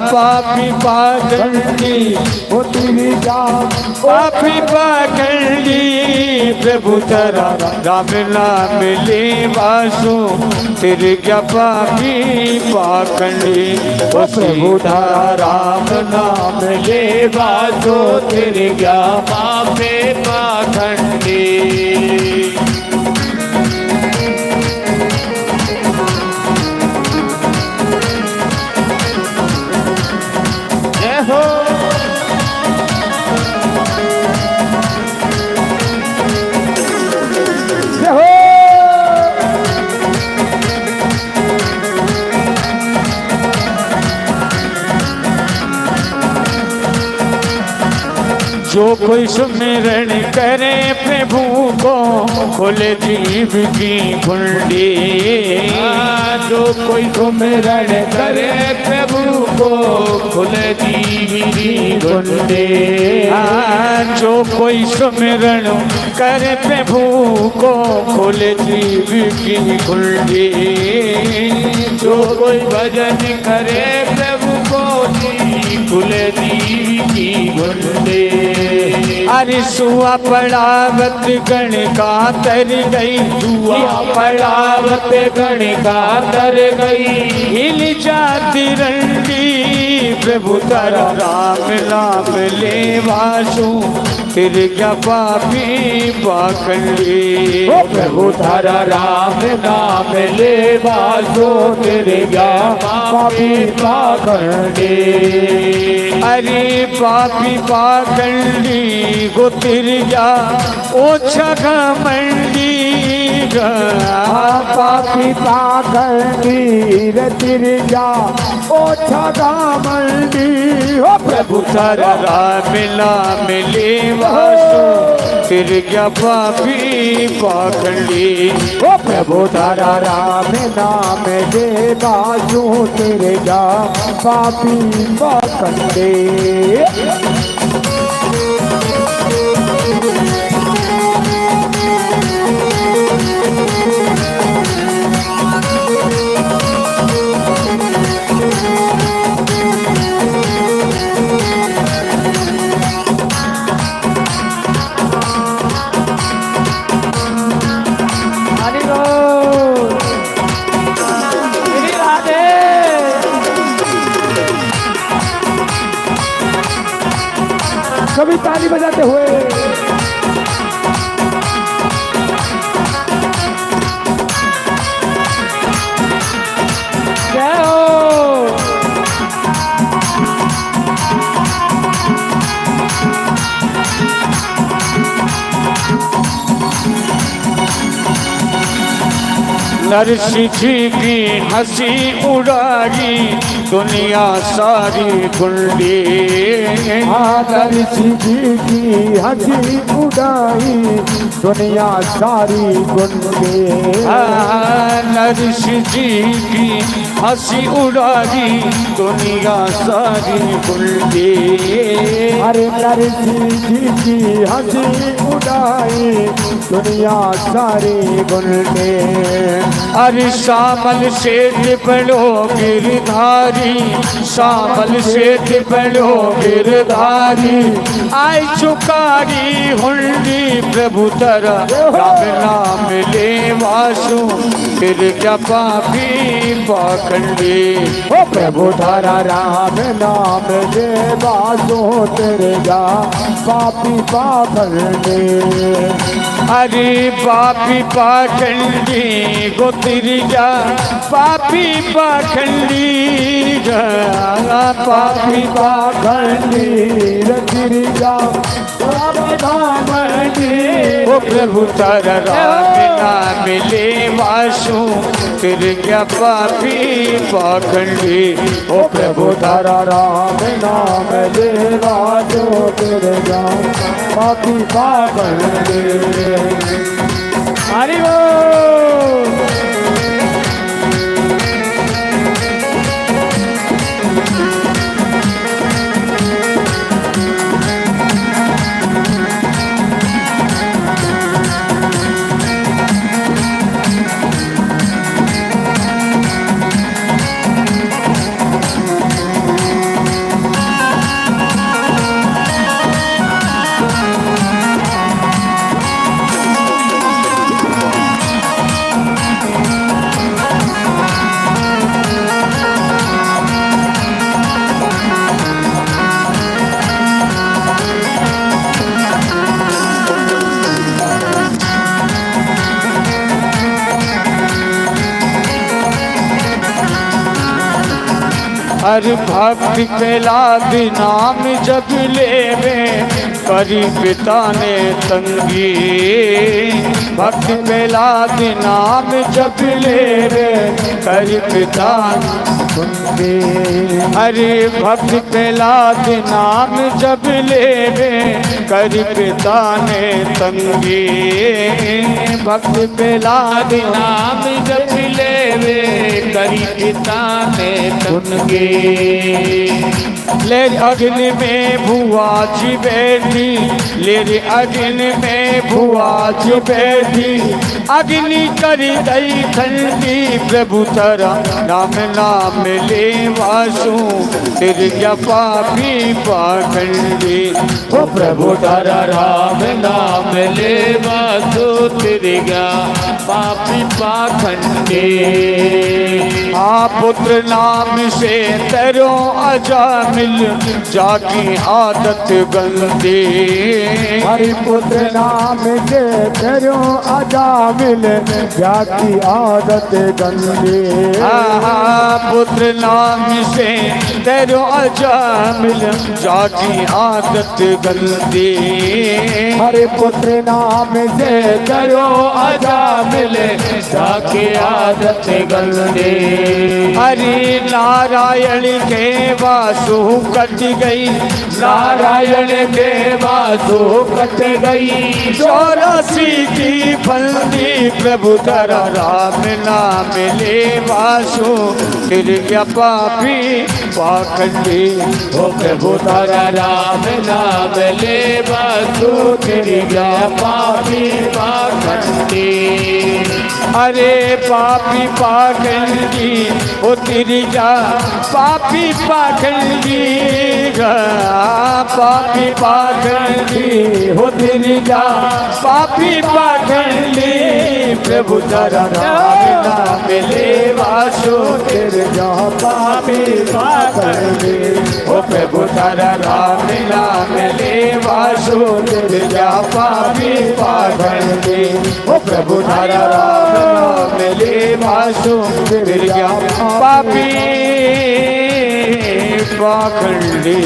पापी पाखंडी वो तिरगा, पापी पाखंडी प्रभु तारा राम नाम ले वासु तिरगा, पापी पाखंडी ओ प्रभु थारा राम नाम ले वासु तिरगा, पापी पाखंडी। जय हो। जय हो। जो कोई सुमिरन करे प्रभु को खोले जीव की कुंडी, जो कोई सुमिरन करे प्रभु को खुले जीव की कुंडी, जो कोई सुमिरन करे प्रभु को खोले जीव की कुंडी, जो कोई भजन करे प्रभु को खुले जीव की कुंडी। अरे सुआ पड़ावत गण का तर गई, दुआ पड़ावत गण का तर गई, हिल जाती रंडी प्रभु तारा राम नाम ले वासु तिरगा, पापी पाखंडी ओ प्रभु थारा राम नाम ले वासु तिरगा, पापी पाखंडी। अरे पापी पाखंडी गो तिरगा, ओछा घमंडी पापी पाखंडी रे तिरजा ओछा दामंडी हो प्रभु तारा राम नाम ले वासु फिर क्या पापी पाखंडी ओ प्रभु तारा राम नाम दे बाजू तेरे जा पापी पाखंडे सभी ताली बजाते हुए जय हो। नरसिंह जी की हंसी उड़ाई दुनिया सारी गुंडी नरसिंह जी की हंसी उड़ाई दुनिया सारी गुंडे नरसिंह जी की हंसी उड़ाई दुनिया सारी गुंडी अरे नरसिंह जी की हंसी उड़ाई दुनिया सारी गुंडे अरे शामल से बड़ो गिरधारी शामल से बड़ो गिरधारी आई चुकारी हुंडी प्रभु तरा राम नाम ले वासु फिर क्या पापी पाखंडी ओ प्रभु तारा राम नाम दे बासो तेरे जा पापी पाखंडे अरे पापी पाखंडी गोतिर जा पापी पाखंडी पापी पाखंडी रखिर जा ओ प्रभु तारा राम नाम ले वासु फिर क्या पापी पाखंडी ओ प्रभु तारा राम नाम ले वासो तेरे जा पापी पाखंडे हरि बोल। हर भक्त प्रहलाद नाम जब लेवे करी पिता ने तंगी भक्त प्रहलाद नाम जब लेवे करी पिता हरे भक्त प्रहलाद नाम जब लेवे करी पिता ने तंगी भक्त प्रहलाद नाम जब लेवे करी पिता ने तंगी ले अग्नि में भुआ जी बैठी ले अग्नि में भुआ जी बैठी अग्नि करी गई ठंडी प्रभु तरा नाम नाम ले वासु फिर क्या पापी पाखंडी ओ प्रभु तारा राम नाम ले वासु तेरे गा पापी पाखंडे आ पुत्र नाम से तरो अजा मिल जाकी आदत गंदी हरि पुत्र नाम के तेरो आजा मिले जाकी आदत गंदी। पुत्र नाम से तेरो अजामिल जाकी आदत गंदी। हरे पुत्र नाम से करो अजामिल जाकी आदत गंदी। हरि नारायण के वासु कट गई, नारायण के वासु कट गई। 84 की बंदी प्रभु तेरा राम नाम ले वासु फिर क्या पापी पाखंडी। ओ प्रभु तेरा राम नाम ले वासु फिर क्या पापी पाखंडी। अरे पापी पाखंडी ओ तेरी जा पापी पाखंडी। पापी पाखंडी हो तेरी जा पापी पाखंडी। प्रभु तेरा राम नाम ले वासु तेरे जहाँ पापी पाखंडी। ओ प्रभु तेरा राम नाम ले वासु तेरे जा पापी पाखंडी। ओ प्रभु तेरा राम नाम ले वासु तेरे जा पापी पाखंडी।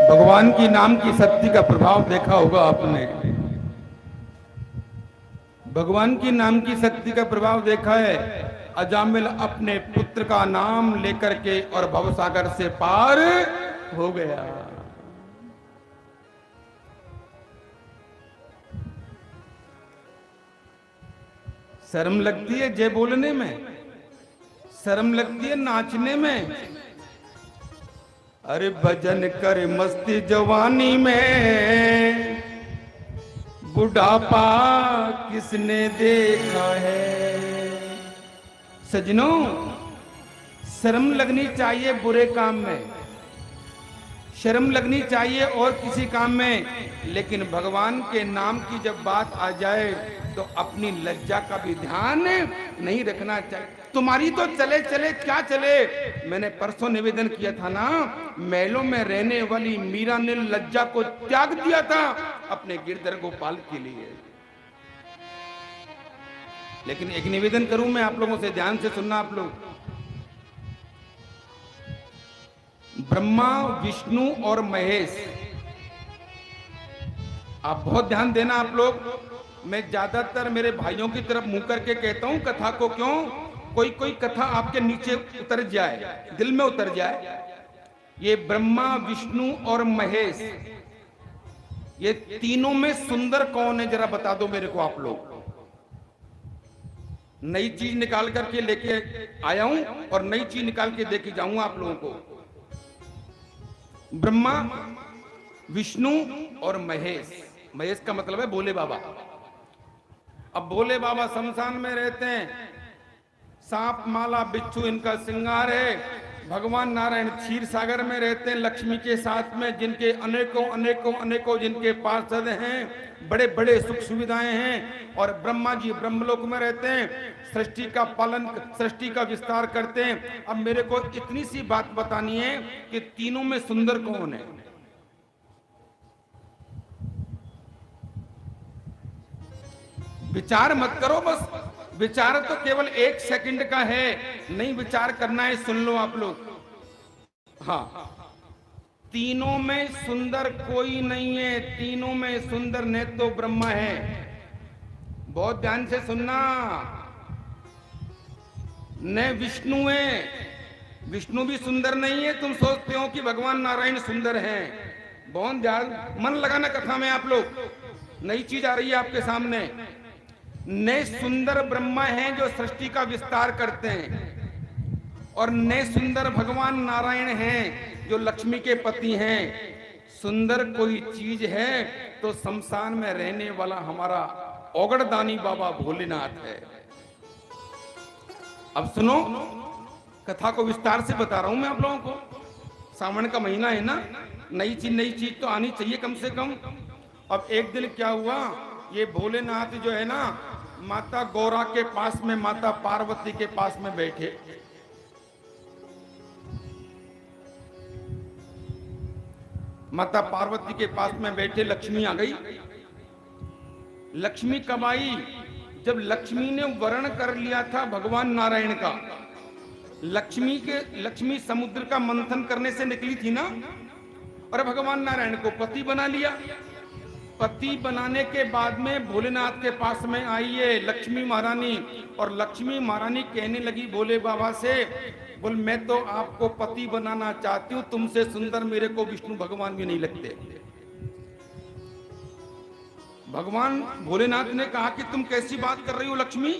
भगवान की नाम की शक्ति का प्रभाव देखा होगा आपने। भगवान की नाम की शक्ति का प्रभाव देखा है। अजामिल अपने पुत्र का नाम लेकर के और भवसागर से पार हो गया। शर्म लगती है जय बोलने में, शर्म लगती है नाचने में। अरे भजन कर मस्ती जवानी में, बुढ़ापा किसने देखा है। सजनों, शर्म लगनी चाहिए बुरे काम में, शर्म लगनी चाहिए और किसी काम में, लेकिन भगवान के नाम की जब बात आ जाए तो अपनी लज्जा का भी ध्यान नहीं रखना चाहिए। तुम्हारी तो चले चले क्या चले। मैंने परसों निवेदन किया था ना, महलों में रहने वाली मीरा ने लज्जा को त्याग दिया था अपने गिरधर गोपाल के लिए। लेकिन एक निवेदन करूं मैं आप लोगों से, ध्यान से सुनना आप लोग। ब्रह्मा, विष्णु और महेश, आप बहुत ध्यान देना आप लोग। मैं ज्यादातर मेरे भाइयों की तरफ मुंह करके कहता हूं कथा को, क्यों? कोई कोई कथा आपके नीचे उतर जाए, दिल में उतर जाए। ये ब्रह्मा, विष्णु और महेश, ये तीनों में सुंदर कौन है जरा बता दो मेरे को आप लोग। नई चीज निकाल करके लेके आया हूं और नई चीज निकाल के देके जाऊंगा आप लोगों को। ब्रह्मा, विष्णु और महेश। महेश का मतलब है भोले बाबा। अब भोले बाबा शमशान में रहते हैं, सांप माला बिच्छू इनका श्रृंगार है। भगवान नारायण क्षीर सागर में रहते हैं लक्ष्मी के साथ में, जिनके अनेकों अनेकों अनेकों जिनके पार्षद हैं, बड़े बड़े सुख सुविधाएं हैं। और ब्रह्मा जी ब्रह्मलोक में रहते हैं, सृष्टि का पालन, सृष्टि का विस्तार करते हैं। अब मेरे को इतनी सी बात बतानी है कि तीनों में सुंदर कौन है। विचार मत करो, बस विचार तो केवल 1 सेकंड का है, नहीं विचार करना है। सुन लो आप लोग। हाँ, तीनों में सुंदर कोई नहीं है, तीनों में सुंदर ने तो ब्रह्मा है। बहुत ध्यान से सुनना। न विष्णु है, विष्णु भी सुंदर नहीं है। तुम सोचते हो कि भगवान नारायण सुंदर हैं। बहुत ध्यान, मन लगाना कथा में आप लोग। नई चीज आ रही है आपके सामने। नए सुंदर ब्रह्मा हैं जो सृष्टि का विस्तार करते हैं, और नए सुंदर भगवान नारायण हैं जो लक्ष्मी के पति हैं। सुंदर कोई चीज है तो शमशान में रहने वाला हमारा औगड़दानी बाबा भोलेनाथ है। अब सुनो, कथा को विस्तार से बता रहा हूं मैं आप लोगों को। सावन का महीना है ना, नई चीज तो आनी चाहिए कम से कम। अब एक दिन क्या हुआ, ये भोलेनाथ जो है ना माता गौरा के पास में, माता पार्वती के पास में बैठे। माता पार्वती के पास में बैठे लक्ष्मी आ गई। लक्ष्मी कब आई? जब लक्ष्मी ने वर्ण कर लिया था भगवान नारायण का। लक्ष्मी समुद्र का मंथन करने से निकली थी ना, और भगवान नारायण को पति बना लिया। पति बनाने के बाद में भोलेनाथ के पास में आई है लक्ष्मी महारानी, और लक्ष्मी महारानी कहने लगी भोले बाबा से, बोल मैं तो आपको पति बनाना चाहती हूँ, तुमसे सुंदर मेरे को विष्णु भगवान भी नहीं लगते। भगवान भोलेनाथ ने कहा कि तुम कैसी बात कर रही हो लक्ष्मी?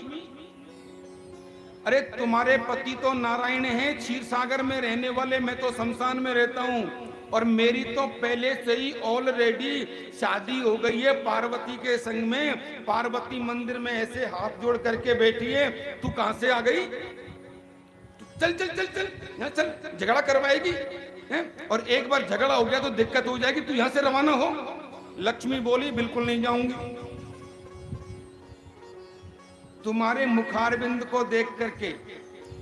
अरे तुम्हारे पति तो नारायण हैं, क्षीर सागर में रहने वाले, मैं तो शमशान में रहता हूँ, और मेरी तो पहले से ही ऑलरेडी शादी हो गई है पार्वती के संग में। पार्वती मंदिर में ऐसे हाथ जोड़ करके बैठी है, तू कहां से आ गई? चल चल चल चल यहाँ चल, झगड़ा करवाएगी है? और एक बार झगड़ा हो गया तो दिक्कत हो जाएगी, तू यहाँ से रवाना हो। लक्ष्मी बोली बिल्कुल नहीं जाऊंगी। तुम्हारे मुखारविंद को देख करके,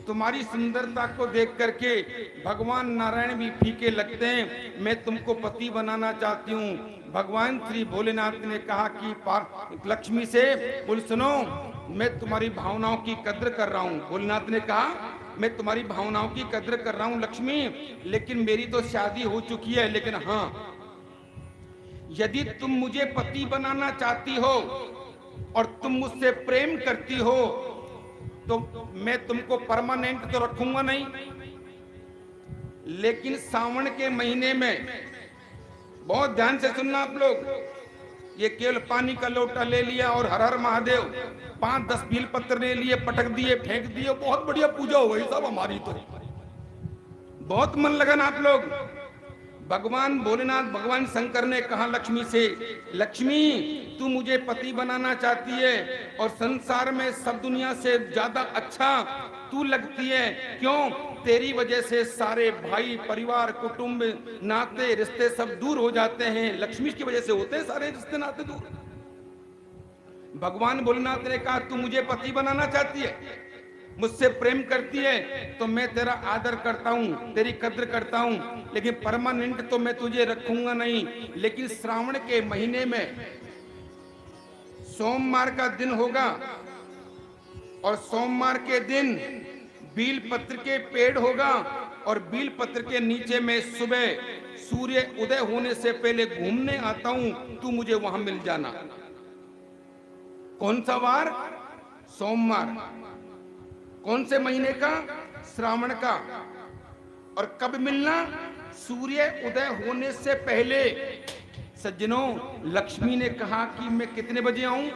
तुम्हारी सुंदरता को देख करके भगवान नारायण भी फीके लगते हैं, मैं तुमको पति बनाना चाहती हूँ। भगवान श्री भोलेनाथ ने कहा कि लक्ष्मी से बोल सुनो, मैं तुम्हारी भावनाओं की कद्र कर रहा हूँ। भोलेनाथ ने कहा मैं तुम्हारी भावनाओं की कद्र कर रहा हूँ लक्ष्मी, लेकिन मेरी तो शादी हो चुकी है। लेकिन हाँ, यदि तुम मुझे पति बनाना चाहती हो और तुम मुझसे प्रेम करती हो तो मैं तुमको परमानेंट तो रखूंगा नहीं, लेकिन सावन के महीने में, बहुत ध्यान से सुनना आप लोग, ये केवल पानी का लोटा ले लिया और हर हर महादेव 5-10 बील पत्र ले लिए, पटक दिए, फेंक दिए, बहुत बढ़िया पूजा हो गई सब हमारी। तो बहुत मन लगन आप लोग। भगवान भोलेनाथ, भगवान शंकर ने कहा लक्ष्मी से, लक्ष्मी तू मुझे पति बनाना चाहती है और संसार में सब दुनिया से ज्यादा अच्छा तू लगती है। क्यों? तेरी वजह से सारे भाई, परिवार, कुटुंब, नाते, रिश्ते सब दूर हो जाते हैं। लक्ष्मी की वजह से होते हैं सारे रिश्ते नाते दूर। भगवान भोलेनाथ ने कहा तू मुझे पति बनाना चाहती है, मुझसे प्रेम करती है, तो मैं तेरा आदर करता हूँ, तेरी कद्र करता हूँ, लेकिन परमानेंट तो मैं तुझे रखूंगा नहीं। लेकिन श्रावण के महीने में सोमवार का दिन होगा, और सोमवार के दिन बील पत्र के पेड़ होगा, और बील पत्र के नीचे में सुबह सूर्य उदय होने से पहले घूमने आता हूं, तू मुझे वहां मिल जाना। कौन सा वार? सोमवार। कौन से महीने का? श्रावण का। और कब मिलना? सूर्य उदय होने से पहले। सज्जनों, लक्ष्मी ने कहा कि मैं कितने बजे आऊं?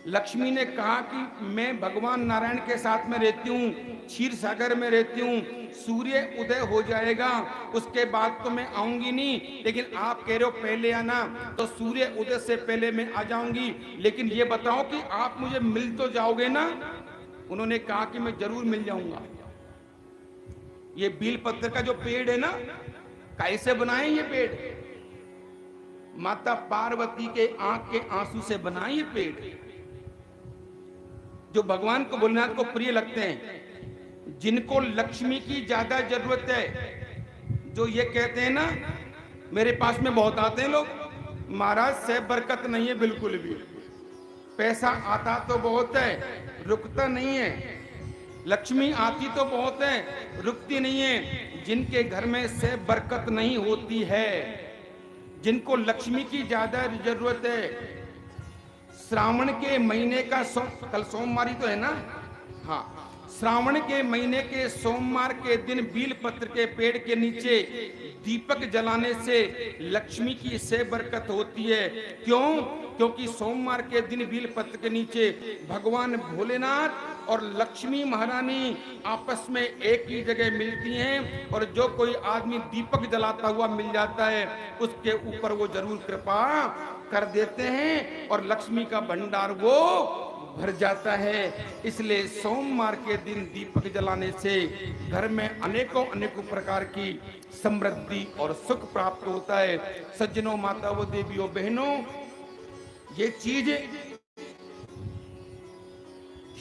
लक्ष्मी ने कहा कि मैं भगवान नारायण के साथ में रहती हूँ, क्षीर सागर में रहती हूँ, सूर्य उदय हो जाएगा उसके बाद तो मैं आऊंगी नहीं, लेकिन आप कह रहे हो पहले आना, तो सूर्य उदय से पहले मैं आ जाऊंगी। लेकिन ये बताओ कि आप मुझे मिल तो जाओगे ना? उन्होंने कहा कि मैं जरूर मिल जाऊंगा। ये बील पत्र का जो पेड़ है ना, कैसे बनाए ये पेड़? माता पार्वती के आंख के आंसू से बनाए ये पेड़, जो भगवान को, भोलेनाथ को प्रिय लगते हैं, जिनको लक्ष्मी की ज्यादा जरूरत है। जो ये कहते हैं ना, मेरे पास में बहुत आते हैं लोग, महाराज से बरकत नहीं है बिल्कुल भी, पैसा आता तो बहुत है, रुकता नहीं है, लक्ष्मी आती तो बहुत है, रुकती नहीं है। जिनके घर में से बरकत नहीं होती है, जिनको लक्ष्मी की ज्यादा जरूरत है, श्रावण के महीने का कल सोमवारी तो है ना, हाँ, श्रावण के महीने के सोमवार के दिन बील पत्र के पेड़ के नीचे दीपक जलाने से लक्ष्मी की से बरकत होती है। क्यों? क्योंकि सोमवार के दिन बील पत्र के नीचे भगवान भोलेनाथ और लक्ष्मी महारानी आपस में एक ही जगह मिलती हैं, और जो कोई आदमी दीपक जलाता हुआ मिल जाता है उसके ऊपर वो जरूर कृपा कर देते हैं और लक्ष्मी का भंडार वो भर जाता है। इसलिए सोमवार के दिन दीपक जलाने से घर में अनेकों अनेकों प्रकार की समृद्धि और सुख प्राप्त होता है। सज्जनों, माताओं, देवियों, बहनों, ये चीज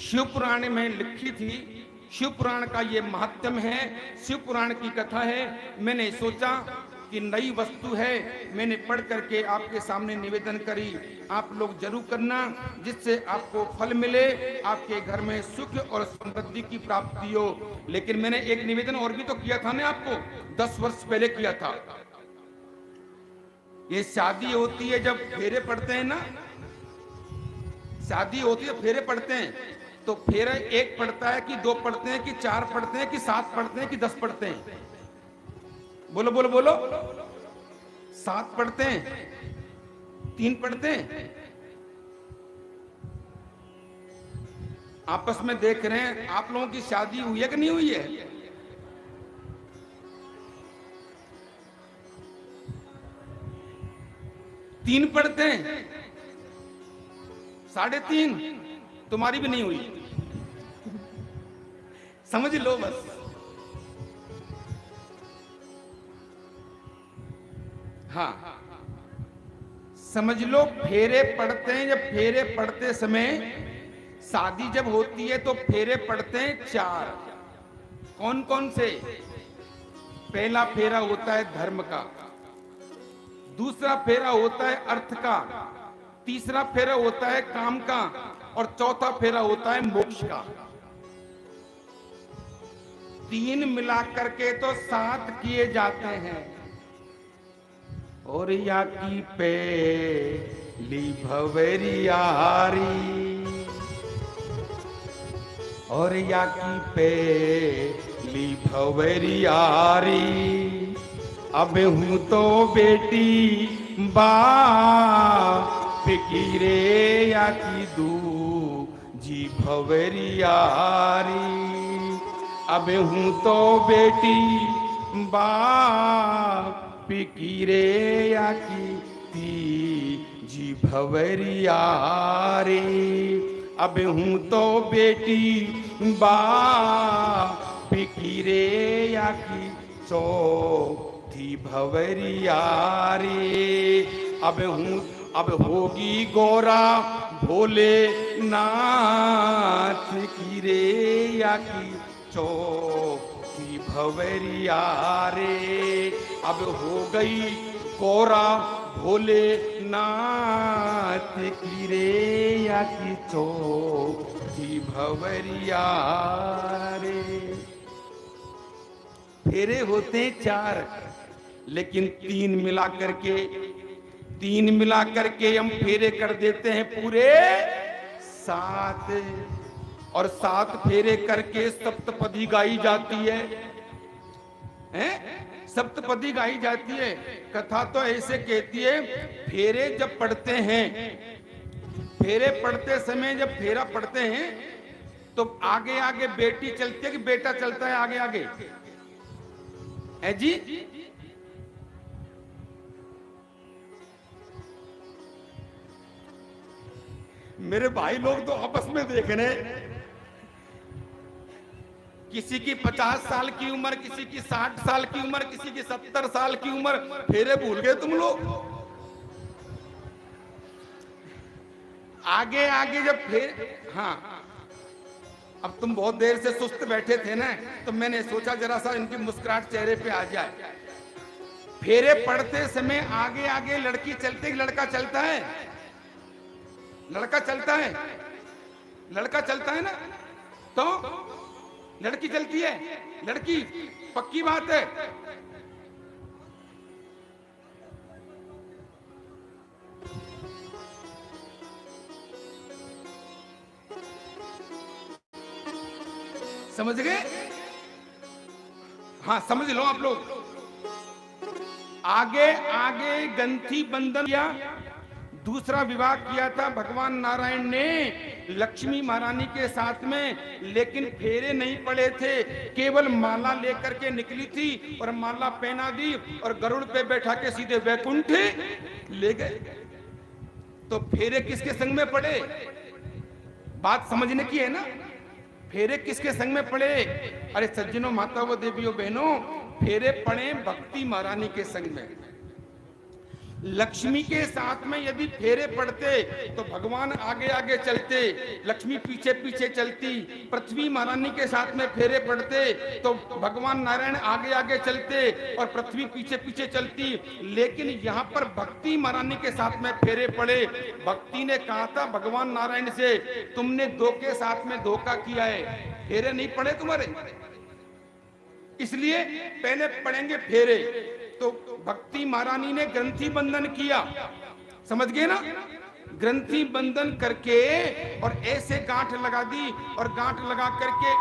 शिव पुराण में लिखी थी। शिव पुराण का ये महात्म्य है, शिव पुराण की कथा है। मैंने सोचा की नई वस्तु है, मैंने पढ़ करके आपके सामने निवेदन करी। आप लोग जरूर करना, जिससे आपको फल मिले, आपके घर में सुख और समृद्धि की प्राप्ति हो। लेकिन मैंने एक निवेदन और भी तो किया था ना, आपको 10 वर्ष पहले किया था। ये शादी होती है जब फेरे पड़ते हैं ना, शादी होती है फेरे पड़ते हैं, तो फेरा 1 पड़ता है कि 2 पड़ते हैं कि 4 पड़ते हैं कि 7 पड़ते हैं कि 10 पड़ते हैं? बोलो बोलो बोलो। 7 पड़ते हैं, 3 पड़ते हैं। आपस में देख रहे हैं आप लोगों की शादी हुई है कि नहीं हुई है? तीन पढ़ते हैं, 3.5। तुम्हारी भी नहीं हुई, समझ लो बस। हाँ, समझ लो फेरे पड़ते हैं। जब फेरे पड़ते समय, शादी जब होती है तो फेरे पड़ते हैं 4। कौन कौन से? पहला फेरा होता है धर्म का, दूसरा फेरा होता है अर्थ का, तीसरा फेरा होता है काम का, और चौथा फेरा होता है मोक्ष का। 3 मिलाकर के तो 7 किए जाते हैं। और या की पेली भवरियारी, और या की पेली भवरियारी, अब हूं तो बेटी बाप की रे, या की दूजी भवरियारी। अब हूं तो बेटी बाप की रे, या की तीजी भवरियारी। अब हूं तो बेटी बाप की रे, या की चौथी भवरियारी। अब होगी गौरा भोले नाथ की रे, या की चौथी भवरियारी। अब हो गई गौरा भोले नाथ की रे, या की चौथी भवरियारी। फेरे होते 4, लेकिन 3 मिला करके हम फेरे कर देते हैं पूरे 7। और 7 फेरे करके सप्तपदी गाई जाती है, हैं? सप्तपदी गाई जाती है। कथा तो ऐसे कहती है, फेरे जब पढ़ते हैं, फेरे पढ़ते समय जब फेरा पढ़ते हैं तो आगे आगे बेटी चलती है कि बेटा चलता है आगे आगे? है जी? मेरे भाई लोग तो आपस में देख रहे हैं, किसी की 50 साल की उम्र, किसी की 60 साल की उम्र, किसी की 70 साल की उम्र। फेरे भूल गए तुम लोग? आगे आगे जब फेर, हाँ, अब तुम बहुत देर से सुस्त बैठे थे ना, तो मैंने सोचा जरा सा इनकी मुस्कुराहट चेहरे पे आ जाए। फेरे पढ़ते समय आगे आगे लड़की चलती है, लड़का चलता है? लड़का चलता है, लड़का चलता है ना, तो लड़की चलती है। लड़की, पक्की बात है। समझ गए? हाँ, समझ लो आप लोग। आगे आगे गंथी बंधन किया, दूसरा विवाह किया था भगवान नारायण ने लक्ष्मी महारानी के साथ में, लेकिन फेरे नहीं पड़े थे, केवल माला लेकर के निकली थी और माला पहना दी और गरुड़ पे बैठा के सीधे वैकुंठ ले गए। तो फेरे किसके संग में पड़े? बात समझने की है ना। फेरे किसके संग में पड़े? अरे सज्जनों, माताओं, देवियों, बहनों, फेरे पड़े भक्ति महारानी के संग में। लक्ष्मी के साथ में यदि फेरे पड़ते तो भगवान आगे आगे चलते, लक्ष्मी पीछे पीछे चलती। पृथ्वी महारानी के साथ में फेरे पड़ते तो भगवान नारायण आगे आगे चलते और पृथ्वी पीछे पीछे चलती। लेकिन यहाँ पर भक्ति महारानी के साथ में फेरे पड़े। भक्ति ने कहा था भगवान नारायण से, तुमने दो के साथ में धोखा किया है, फेरे नहीं पड़े तुम्हारे, इसलिए पहले पड़ेंगे फेरे। तो भक्ति महारानी ने ग्रंथि बंधन किया, समझ गए ना, ग्रंथि बंधन करके और ऐसे गांठ लगा दी और गांठ लगा करके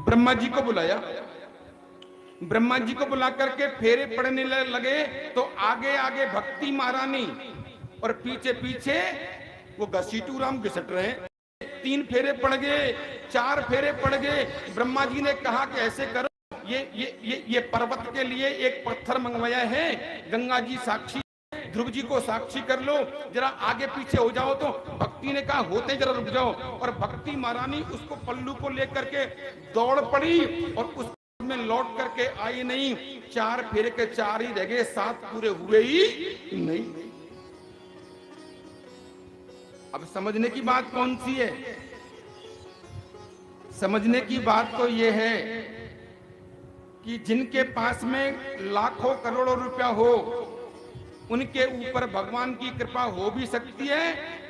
ब्रह्मा जी को बुलाया। ब्रह्मा जी को बुला करके फेरे पड़ने लगे तो आगे आगे भक्ति महारानी और पीछे पीछे वो घसीटू राम घिसट रहे। 3 फेरे पड़ गए, 4 फेरे पड़ गए। ब्रह्मा जी ने कहा कि ऐसे करो, ये पर्वत के लिए एक पत्थर मंगवाया है, गंगा जी साक्षी, ध्रुव जी को साक्षी कर लो, जरा आगे पीछे हो जाओ। तो भक्ति ने कहा होते जरा रुक जाओ, और भक्ति महारानी उसको पल्लू को लेकर के दौड़ पड़ी और उस में लौट करके आई नहीं। 4 फेरे के 4 ही रह गए, 7 पूरे हुए ही नहीं। अब समझने की बात कौन सी है? समझने की बात तो यह है कि जिनके पास में लाखों करोड़ों रुपया हो, उनके ऊपर भगवान की कृपा हो भी सकती है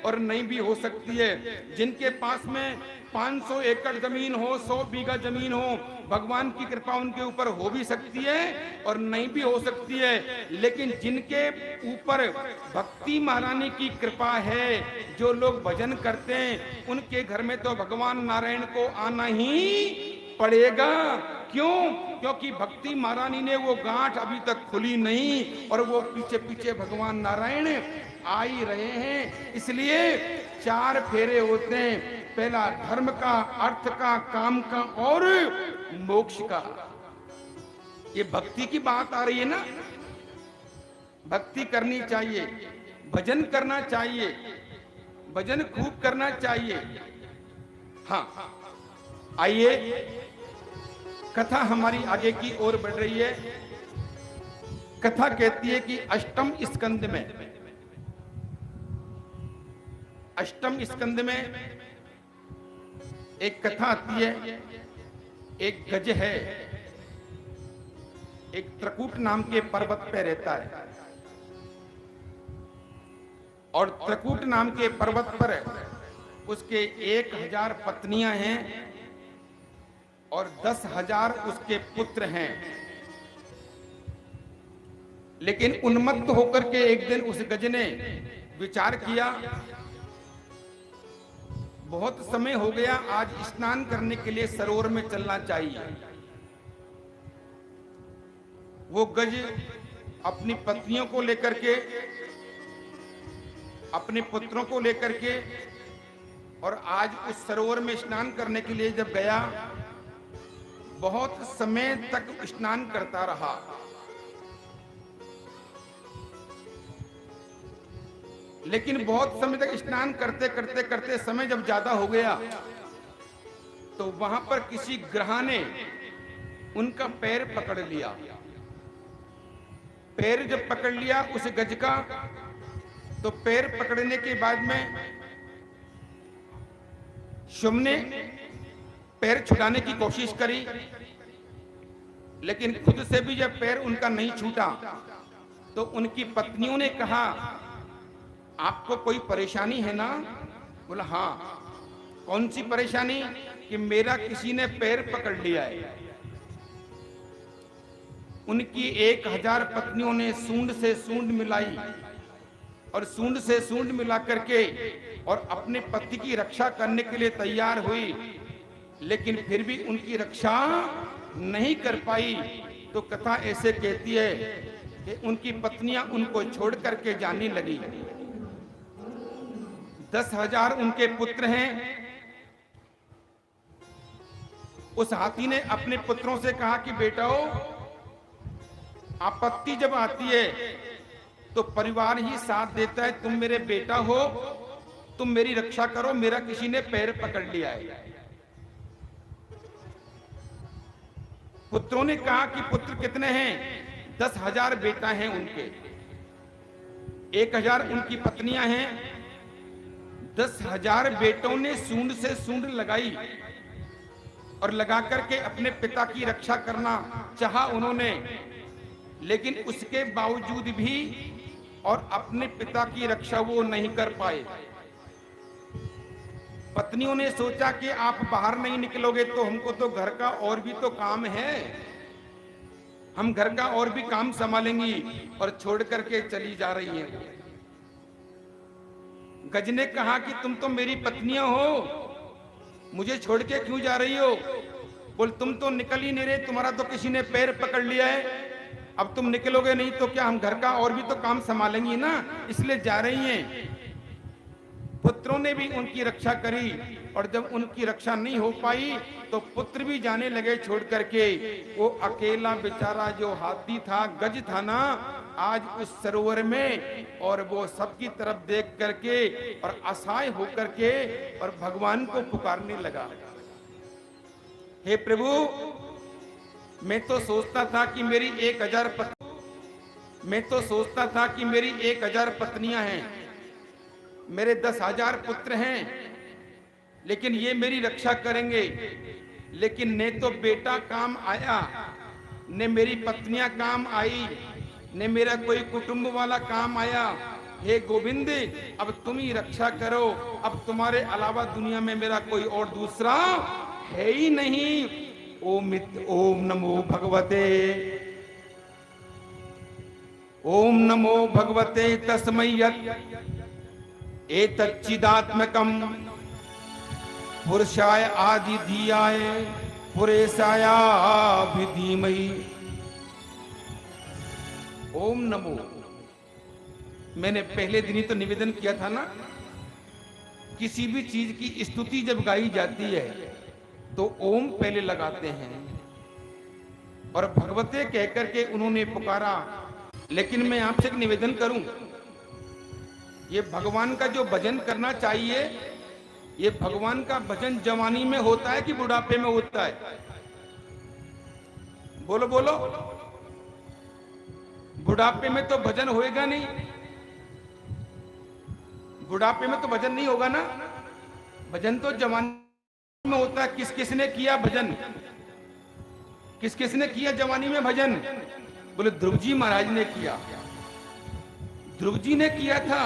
और नहीं भी हो सकती है। जिनके पास में 500 एकड़ जमीन हो, 100 बीघा जमीन हो, भगवान की कृपा उनके ऊपर हो भी सकती है और नहीं भी हो सकती है। लेकिन जिनके ऊपर भक्ति महारानी की कृपा है, जो लोग भजन करते हैं, उनके घर में तो भगवान नारायण को आना ही पड़ेगा। क्यों? क्योंकि भक्ति महारानी ने वो गांठ अभी तक खुली नहीं और वो पीछे पीछे भगवान नारायण आ ही रहे हैं। इसलिए 4 फेरे होते हैं, पहला धर्म का, अर्थ का, काम का और मोक्ष का। ये भक्ति की बात आ रही है ना। भक्ति करनी चाहिए, भजन करना चाहिए, भजन खूब करना चाहिए। हाँ, आइए कथा हमारी आगे की ओर बढ़ रही है। कथा कहती है कि अष्टम स्कंद में एक कथा आती है। एक गज है, एक त्रकूट नाम के पर्वत पे रहता है और त्रकूट नाम के पर्वत पर उसके 1000 पत्नियां हैं और 10,000 उसके पुत्र हैं। लेकिन उन्मत्त होकर के एक दिन उस गज ने विचार किया, बहुत समय हो गया, आज स्नान करने के लिए सरोवर में चलना चाहिए। वो गज अपनी पत्नियों को लेकर के, अपने पुत्रों को लेकर के और आज उस सरोवर में स्नान करने के लिए जब गया, बहुत समय तक स्नान करता रहा। लेकिन बहुत समय तक स्नान करते करते करते समय जब ज्यादा हो गया तो वहां पर किसी ग्रह ने उनका पैर पकड़ लिया। पैर जब पकड़ लिया उस गज का, तो पैर पकड़ने के बाद में शुभ ने पैर छुड़ाने की कोशिश करी, लेकिन खुद से भी जब पैर उनका नहीं छूटा तो उनकी पत्नियों ने कहा, आपको कोई परेशानी है ना? बोला हाँ। कौन सी परेशानी? कि मेरा किसी ने पैर पकड़ लिया है। उनकी 1000 पत्नियों ने सूंड से सूंड मिलाई और सूंड से सूंड मिला करके और अपने पति की रक्षा करने के लिए तैयार हुई, लेकिन फिर भी उनकी रक्षा नहीं कर पाई। तो कथा ऐसे कहती है कि उनकी पत्नियां उनको छोड़ करके जाने लगी। 10,000 उनके पुत्र हैं। उस हाथी ने अपने पुत्रों से कहा कि बेटाओ, आपत्ति जब आती है तो परिवार ही साथ देता है। तुम मेरे बेटा हो, तुम मेरी रक्षा करो, मेरा किसी ने पैर पकड़ लिया है। पुत्रों ने कहा कि पुत्र कितने हैं? 10,000 बेटा हैं उनके। 1000 उनकी पत्नियां हैं। 10,000 बेटों ने सूंड से सूंड लगाई और लगा करके अपने पिता की रक्षा करना चाहा उन्होंने, लेकिन उसके बावजूद भी और अपने पिता की रक्षा वो नहीं कर पाए। पत्नियों ने सोचा कि आप बाहर नहीं निकलोगे तो हमको तो घर का और भी तो काम है, हम घर का और भी काम संभालेंगी, और छोड़ करके चली जा रही हैं। गज ने कहा कि तुम तो मेरी पत्नियां हो, मुझे छोड़ के क्यों जा रही हो? बोल तुम तो निकल ही नहीं रहे, तुम्हारा तो किसी ने पैर पकड़ लिया है, अब तुम निकलोगे नहीं तो क्या हम घर का और भी तो काम संभालेंगी ना, इसलिए जा रही हैं। पुत्रों ने भी उनकी रक्षा करी, और जब उनकी रक्षा नहीं हो पाई तो पुत्र भी जाने लगे छोड़ करके। वो अकेला बेचारा जो हाथी था, गज था ना, आज उस सरोवर में, और वो सबकी तरफ देख करके और असहाय होकर के और भगवान को पुकारने लगा, हे प्रभु, मैं तो सोचता था कि मेरी 1000 पत्नियां हैं, मेरे 10,000 पुत्र हैं, लेकिन ये मेरी रक्षा करेंगे, लेकिन न तो बेटा काम आया, न मेरी पत्नियां काम आई, न मेरा कोई कुटुंब वाला काम आया। हे गोविंद, अब तुम ही रक्षा करो, अब तुम्हारे अलावा दुनिया में मेरा कोई और दूसरा है ही नहीं। ओम नमो भगवते तस्मै यत् एतच्चिदात्मकम् पुरुषाय आदि धियाय पुरेशाय धीमहि। ओम नमो, मैंने पहले दिन ही तो निवेदन किया था ना, किसी भी चीज की स्तुति जब गाई जाती है तो ओम पहले लगाते हैं, और भगवते कहकर के उन्होंने पुकारा। लेकिन मैं आपसे एक निवेदन करूं, ये भगवान का जो भजन करना चाहिए, ये भगवान का भजन जवानी में होता है कि बुढ़ापे में होता है? बोलो बोलो। बुढ़ापे में तो भजन होएगा नहीं, बुढ़ापे में तो भजन नहीं होगा ना, भजन तो जवानी में होता है। किस किसने किया भजन, किस किसने किया जवानी में भजन? बोले ध्रुव जी महाराज ने किया, ध्रुव जी ने किया था,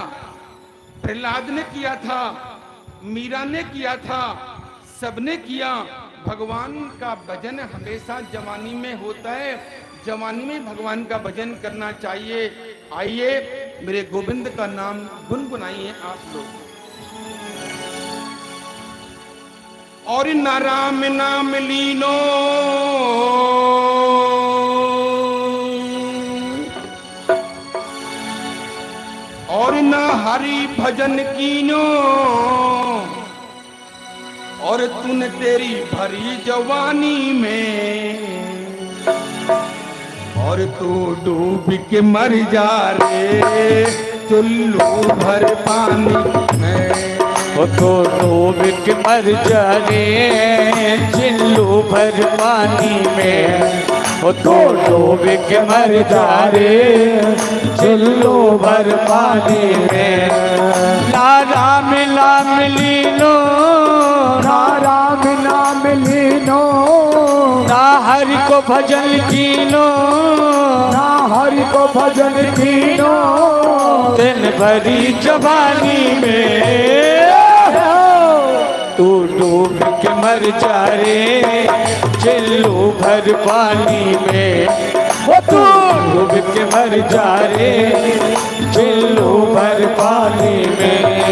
प्रहलाद ने किया था, मीरा ने किया था, सबने किया। भगवान का भजन हमेशा जवानी में होता है, जवानी में भगवान का भजन करना चाहिए। आइए मेरे गोविंद का नाम गुनगुनाइए आप लोग। और न राम नाम लीनो, और न हरि भजन कीनो, और तूने तेरी भरी जवानी में, और तू डूब के मर जा रे चुल्लू भर पानी में। वो तो डूब के मर जा रे चिल्लू भर पानी में, वो तो डूब के मर जा रे चिल्लू भर पानी में। ना राम नाम लीनो, ना राम नाम लीनो, ना हरि को भजन कीनो, ना हरि को भजन कीनो, दिन भरी जवानी में तू डूब के मर जा रे चिल्लू भर पानी में। वो तू डूब के मर जा रे चिल्लू भर पानी में।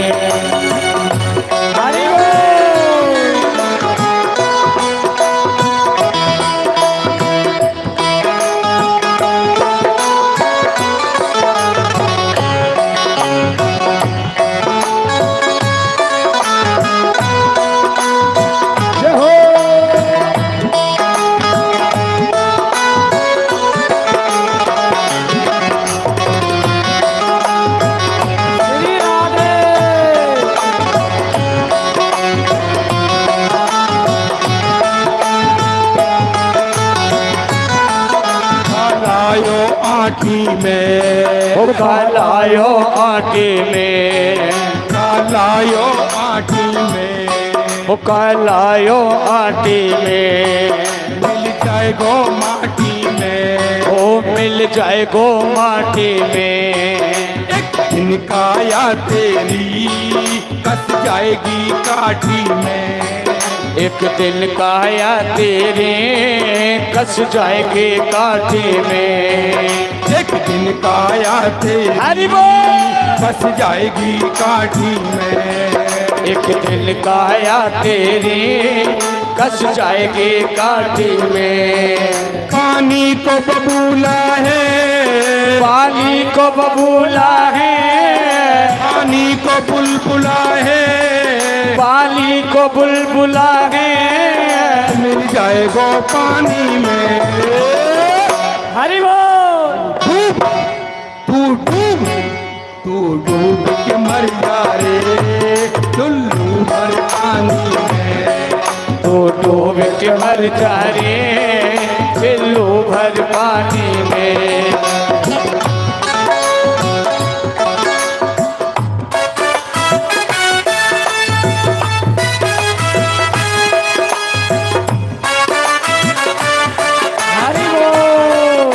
कालायो आटी में, ओ कालायो आटे में, कालायो आटी में, ओ कालायो आटे में, मिल जाए गो माटी में, ओ मिल जाए गो माटी में। एक दिन काया तेरी कस जाएगी काठी में, एक दिन काया तेरे कस जाएगी काठी में। एक दिन काया तेरी हरि बोल। कस जाएगी काठी में, एक दिन काया तेरी कस जाएगी काठी में। पानी को बबूला है, पानी को बबूला है, पानी को बुलबुला है, पानी को बुलबुला है, मिल जाएगा पानी में। हरि बोल। डूब तू डूब, तू डूब के मर जा रे टुल्लू भर पानी में, तो डूब के मर जा रे पिल्लू भर पानी में। हरि बोल।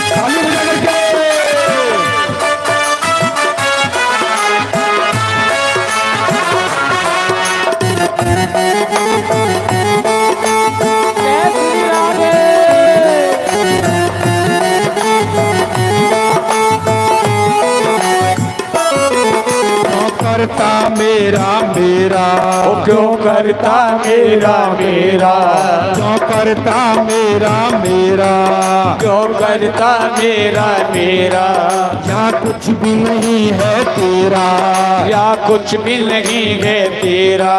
खाली हो जा करके। करता मेरा मेरा, ओ क्यों करता मेरा मेरा, क्यों करता मेरा मेरा, क्यों करता मेरा मेरा। यहाँ कुछ भी नहीं है तेरा, या कुछ भी नहीं है तेरा,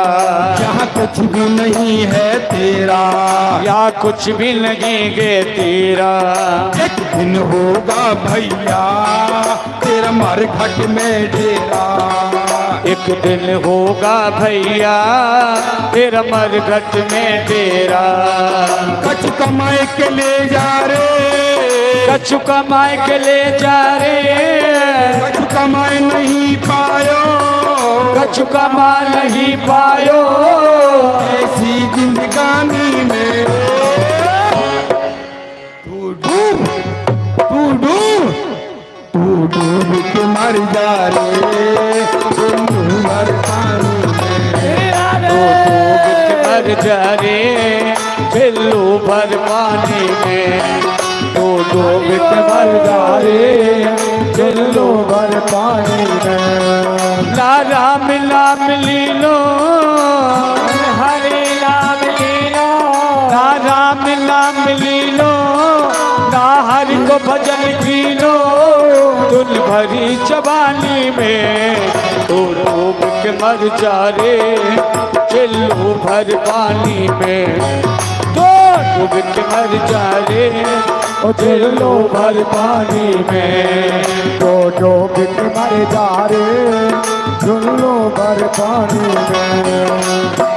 यहाँ कुछ भी नहीं है तेरा, या कुछ भी नहीं है तेरा। एक दिन होगा भैया तेरा मरघट में डेरा, एक दिन होगा भैया तेरा मरघट में तेरा। कछु कमाए के ले जा रे, कछु कमाए के ले जा रे, कछु कमाए नहीं पायो, कछु कमा नहीं पायो, ऐसी जिंदगानी में। तू डूब, तू डूब, तू डूब के मर जा रे टुल्लू भर पानी में, तो डूब के मर जा रे पिल्लू भर पानी में। तो डूब के मर जा रे पिल्लू भर पानी में। ला राम नाम लीलो, हरे नाम लीलो, ना राम नाम लीलो, ना हरि को भजन कीलो। तुल भरी जवानी में तो डूब के मर जा रे चिल्लू भर पानी में। तो डूब के मर जा रे ओ चिल्लू भर पानी में। तो डूब के मर जा रे चुल्लू भर पानी में।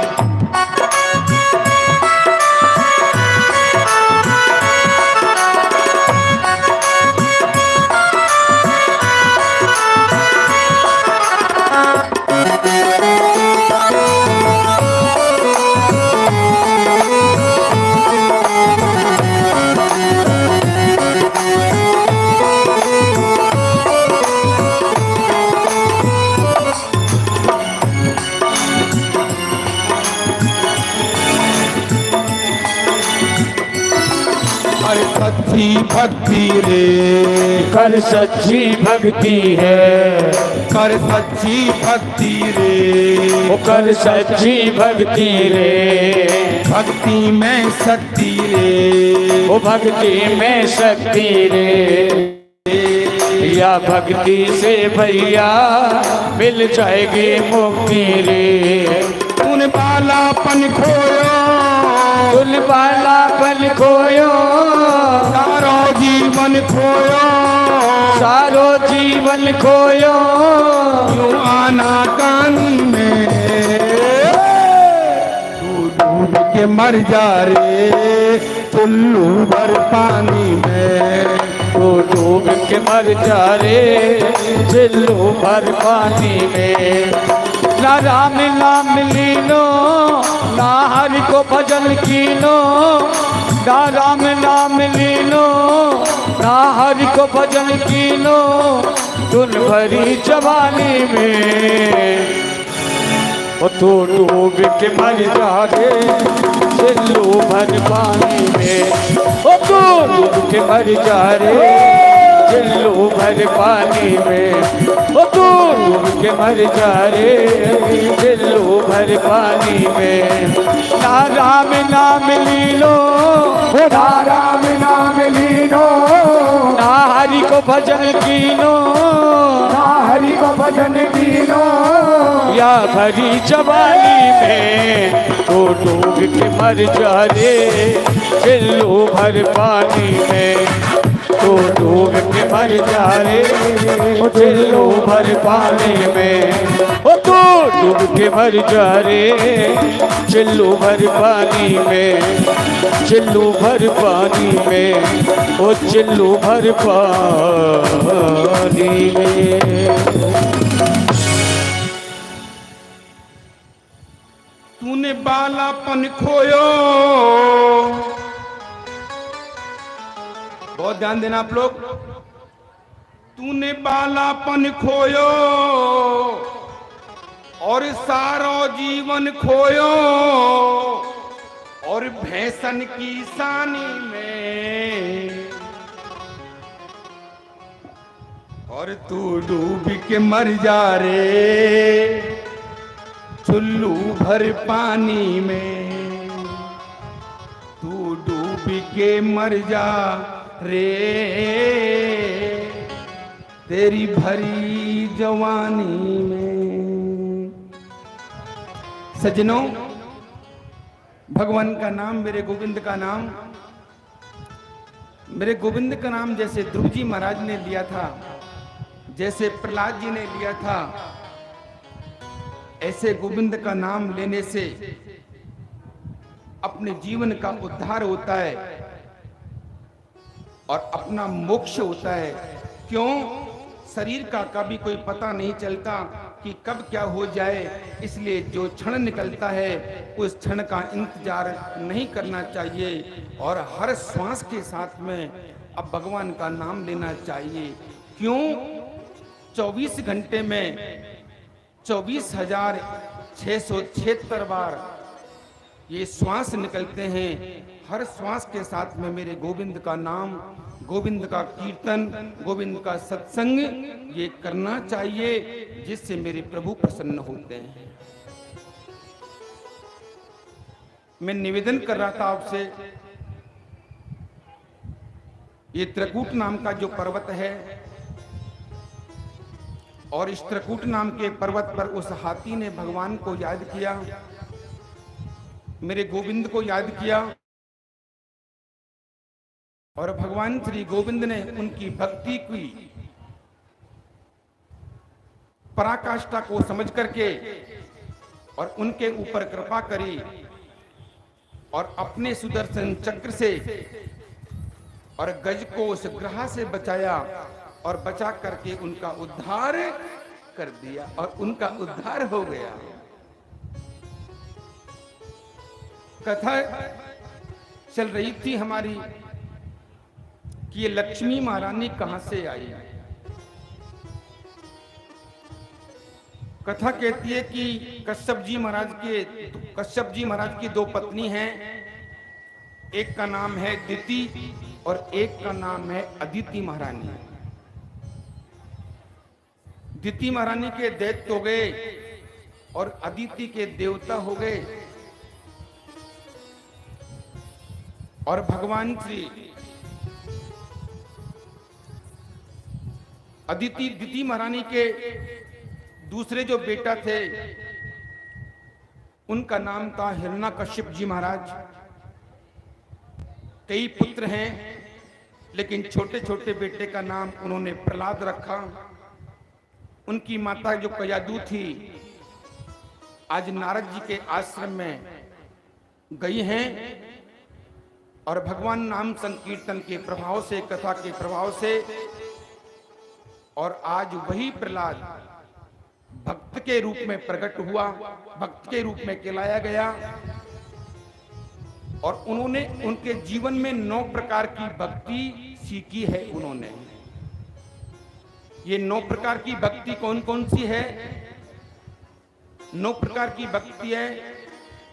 अरे सच्ची भक्ति रे, कर सच्ची भक्ति है, कर सच्ची भक्ति रे, ओ कर सच्ची भक्ति रे। भक्ति में शक्ति रे, ओ भक्ति में शक्ति रे। या भक्ति से भैया मिल जाएगी मुक्ति रे। तूने बालापन खोयो, तुल बालापन खोयो, सारो जीवन खोयो, सारो जीवन खोयो। यूं आना कानी में। तू डूब के मर जा रे चुल्लू भर पानी में, तू डूब के मर जा रे चिल्लू भर पानी में। ना राम नाम लीनो ना हरि को भजन कीनो, ना राम नाम लीनो ना हरि को भजन कीनो, धुन भरी जवानी में। ओ तू डूब के मर जा रे चिल्लू भर पानी में, ओ तू डूब के मर जा रे चिल्लू भर पानी में, ओ तू डूब के मर जा रे चिल्लू भर पानी में। ना राम नाम लीलो ना राम नाम लीनो, ना हरि को भजन कीनो, ना हरि को भजन कीनो, या भरी जवानी में तो डूब के मर जा रे चिल्लू भर पानी में, तो डूब के मर जा रे चिल्लू भर पानी में। ओ तू डूब के मर जा रे चिल्लू भर पानी में, चिल्लू भर पानी में, ओ चिल्लू भर पानी में। तूने बालापन खोयो, बहुत ध्यान देना आप लोग, तूने बालापन खोयो और सारो जीवन खोयो, और भैंसन की सानी में, और तू डूब के मर जा रे चुल्लू भर पानी में, तू डूब के मर जा रे तेरी भरी जवानी में। सज्जनों, भगवान का नाम, मेरे गोविंद का नाम, मेरे गोविंद का नाम जैसे ध्रुव जी महाराज ने लिया था, जैसे प्रहलाद जी ने लिया था, ऐसे गोविंद का नाम लेने से अपने जीवन का उद्धार होता है और अपना मोक्ष होता है। क्यों? शरीर का कभी कोई पता नहीं चलता कि कब क्या हो जाए, इसलिए जो क्षण निकलता है उस क्षण का इंतजार नहीं करना चाहिए और हर श्वास के साथ में अब भगवान का नाम लेना चाहिए। क्यों? 24 घंटे में 24,676 बार ये श्वास निकलते हैं। हर श्वास के साथ में मेरे गोविंद का नाम, गोविंद का कीर्तन, गोविंद का सत्संग ये करना चाहिए, जिससे मेरे प्रभु प्रसन्न होते हैं। मैं निवेदन कर रहा था आपसे, ये त्रिकूट नाम का जो पर्वत है और इस त्रिकूट नाम के पर्वत पर उस हाथी ने भगवान को याद किया, मेरे गोविंद को याद किया और भगवान श्री गोविंद ने उनकी भक्ति की पराकाष्ठा को समझ करके और उनके ऊपर कृपा करी और अपने सुदर्शन चक्र से और गज को उस ग्रह से बचाया और बचा करके उनका उद्धार कर दिया और उनका उद्धार हो गया। कथा चल रही थी हमारी कि ये लक्ष्मी महारानी कहां से आई। कथा कहती है कि कश्यप जी महाराज की दो पत्नी हैं, एक का नाम है दिति और एक का नाम है अदिति महारानी। दिति महारानी के दैत्य हो गए और अदिति के देवता हो गए और भगवान श्री दिति महारानी के दूसरे जो बेटा थे उनका नाम था हिरण्यकश्यप जी महाराज। कई पुत्र हैं लेकिन छोटे छोटे बेटे का नाम उन्होंने प्रहलाद रखा। उनकी माता जो कयादू थी आज नारद जी के आश्रम में गई हैं और भगवान नाम संकीर्तन के प्रभाव से, कथा के प्रभाव से, और आज वही प्रहलाद भक्त के रूप में प्रकट हुआ, भक्त के रूप में कहलाया गया। और उन्होंने उनके जीवन में 9 प्रकार की भक्ति सीखी है। उन्होंने ये 9 प्रकार की भक्ति कौन कौन सी है? 9 प्रकार की भक्ति है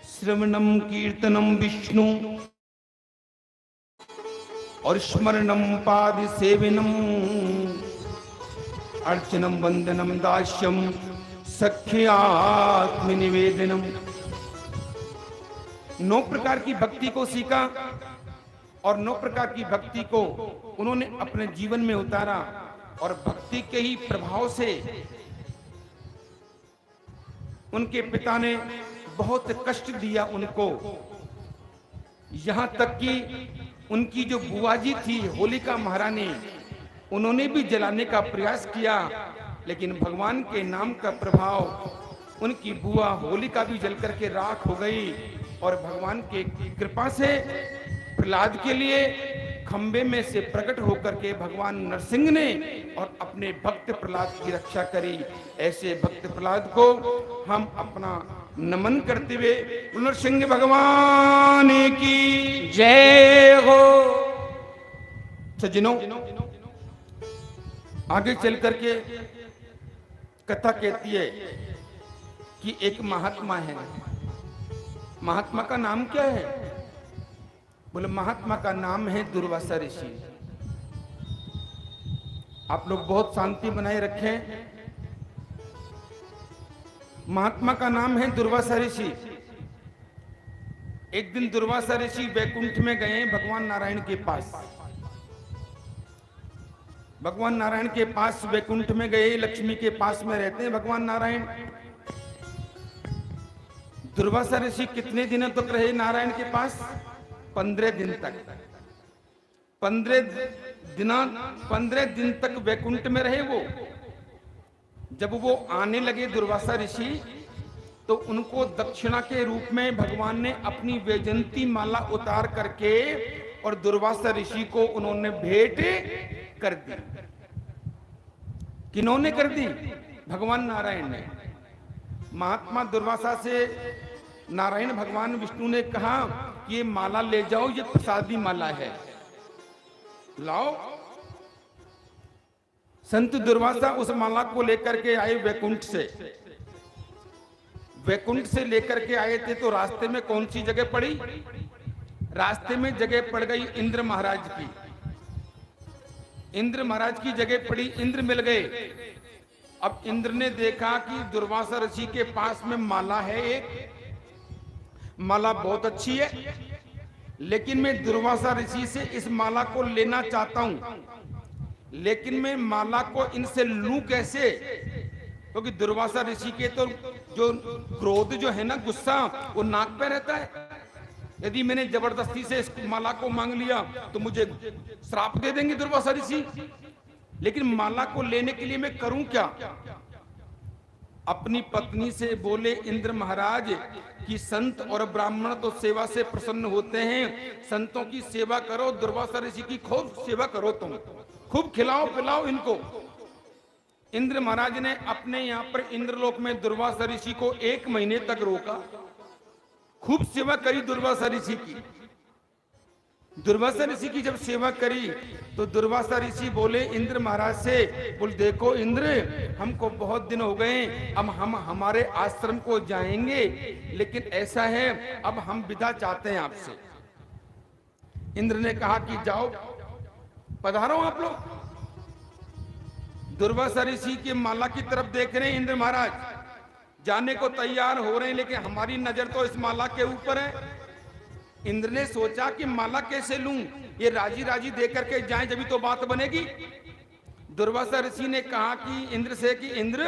श्रवणम कीर्तनम विष्णु और स्मरणम पाद सेवनम अर्चनम वंदनम दास्यम सख्यात्म निवेदनम। 9 प्रकार की भक्ति को सीखा और 9 प्रकार की भक्ति को उन्होंने अपने जीवन में उतारा और भक्ति के ही प्रभाव से उनके पिता ने बहुत कष्ट दिया उनको, यहां तक कि उनकी जो बुआ जी थी होलिका महारानी, उन्होंने भी जलाने का प्रयास किया, लेकिन भगवान के नाम का प्रभाव उनकी बुआ होलिका भी जल करके राख हो गई। और भगवान के कृपा से प्रहलाद के लिए खंबे में से प्रकट होकर के भगवान नरसिंह ने और अपने भक्त प्रहलाद की रक्षा करी। ऐसे भक्त प्रहलाद को हम अपना नमन करते हुए नरसिंह भगवान की जय हो। सज्जनों, आगे चल करके कथा कहती है कि एक महात्मा है। महात्मा का नाम क्या है? बोले महात्मा का नाम है दुर्वासा ऋषि। आप लोग बहुत शांति बनाए रखें। महात्मा का नाम है दुर्वासा ऋषि। एक दिन दुर्वासा ऋषि वैकुंठ में गए भगवान नारायण के पास। भगवान नारायण के पास वैकुंठ में गए, लक्ष्मी के पास में रहते हैं भगवान नारायण। दुर्वासा ऋषि कितने दिनों तक रहे नारायण के पास? 15 दिन तक। 15 दिन तक वैकुंठ में रहे वो। जब वो आने लगे दुर्वासा ऋषि, तो उनको दक्षिणा के रूप में भगवान ने अपनी वैजयंती माला उतार करके और दुर्वासा ऋषि को उन्होंने भेंट कर दी। किन्होंने कर दी? भगवान नारायण ने। महात्मा दुर्वासा से नारायण भगवान विष्णु ने कहा कि ये माला ले जाओ, ये प्रसादी माला है, लाओ। संत दुर्वासा उस माला को लेकर के आए वैकुंठ से। वैकुंठ से लेकर के आए थे तो रास्ते में कौन सी जगह पड़ी? रास्ते में जगह पड़ गई इंद्र महाराज की। इंद्र महाराज की जगह पड़ी, इंद्र मिल गए। अब इंद्र ने देखा कि दुर्वासा ऋषि के पास में माला है, एक माला बहुत अच्छी है, लेकिन मैं दुर्वासा ऋषि से इस माला को लेना चाहता हूं, लेकिन मैं माला को इनसे लूं कैसे? क्योंकि दुर्वासा ऋषि के तो जो क्रोध जो है ना, गुस्सा, वो नाक पे रहता है। यदि मैंने जबरदस्ती से इस माला को मांग लिया तो मुझे श्राप दे देंगे दुर्वासा ऋषि। लेकिन माला को लेने के लिए मैं करूं क्या? अपनी पत्नी से बोले इंद्र महाराज कि संत और ब्राह्मण तो सेवा से प्रसन्न होते हैं, संतों की सेवा करो, दुर्वासा ऋषि की खूब सेवा करो, तुम खूब खिलाओ पिलाओ इनको। इंद्र महाराज ने अपने यहाँ पर इंद्रलोक में दुर्वासा ऋषि को 1 महीने तक रोका, खूब सेवा करी दुर्वासा ऋषि की। दुर्वासा ऋषि की जब सेवा करी तो दुर्वासा ऋषि बोले इंद्र महाराज से, बोल देखो इंद्र, हमको बहुत दिन हो गए, अब हम हमारे आश्रम को जाएंगे, लेकिन ऐसा है अब हम विदा चाहते हैं आपसे। इंद्र ने कहा कि जाओ, पधारो आप लोग। दुर्वासा ऋषि की माला की तरफ देख रहे हैं इंद्र महाराज, जाने को तैयार हो रहे हैं, लेकिन हमारी नजर तो इस माला के ऊपर है। इंद्र ने सोचा कि माला कैसे लूं, ये राजी राजी दे करके जाए जब तो बात बनेगी। दुर्वासा ऋषि ने कहा कि इंद्र से कि इंद्र,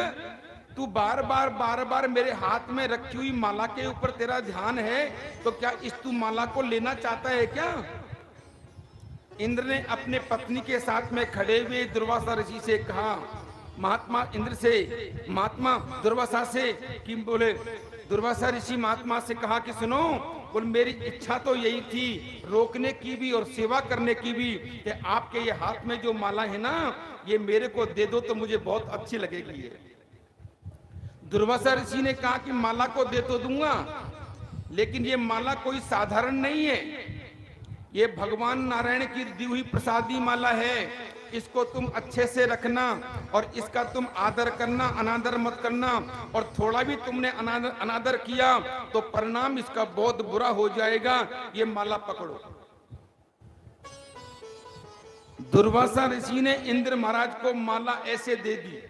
तू बार बार मेरे हाथ में रखी हुई माला के ऊपर तेरा ध्यान है, तो क्या इस तू माला को लेना चाहता है क्या? इंद्र ने अपने पत्नी के साथ में खड़े हुए दुर्वासा ऋषि से कहा, महात्मा इंद्र से, महात्मा दुर्वासा से कि बोले दुर्वासा ऋषि महात्मा से कहा कि सुनो, बोल मेरी इच्छा तो यही थी रोकने की भी और सेवा करने की भी कि आपके ये हाथ में जो माला है ना ये मेरे को दे दो तो मुझे बहुत अच्छी लगेगी। ये दुर्वासा ऋषि ने कहा कि माला को दे तो दूंगा, लेकिन ये माला कोई साधारण नहीं है, ये भगवान नारायण की दी हुई प्रसादी माला है। इसको तुम अच्छे से रखना और इसका तुम आदर करना, अनादर मत करना, और थोड़ा भी तुमने अनादर किया तो परिणाम इसका बहुत बुरा हो जाएगा। ये माला पकड़ो। दुर्वासा ऋषि ने इंद्र महाराज को माला ऐसे दे दी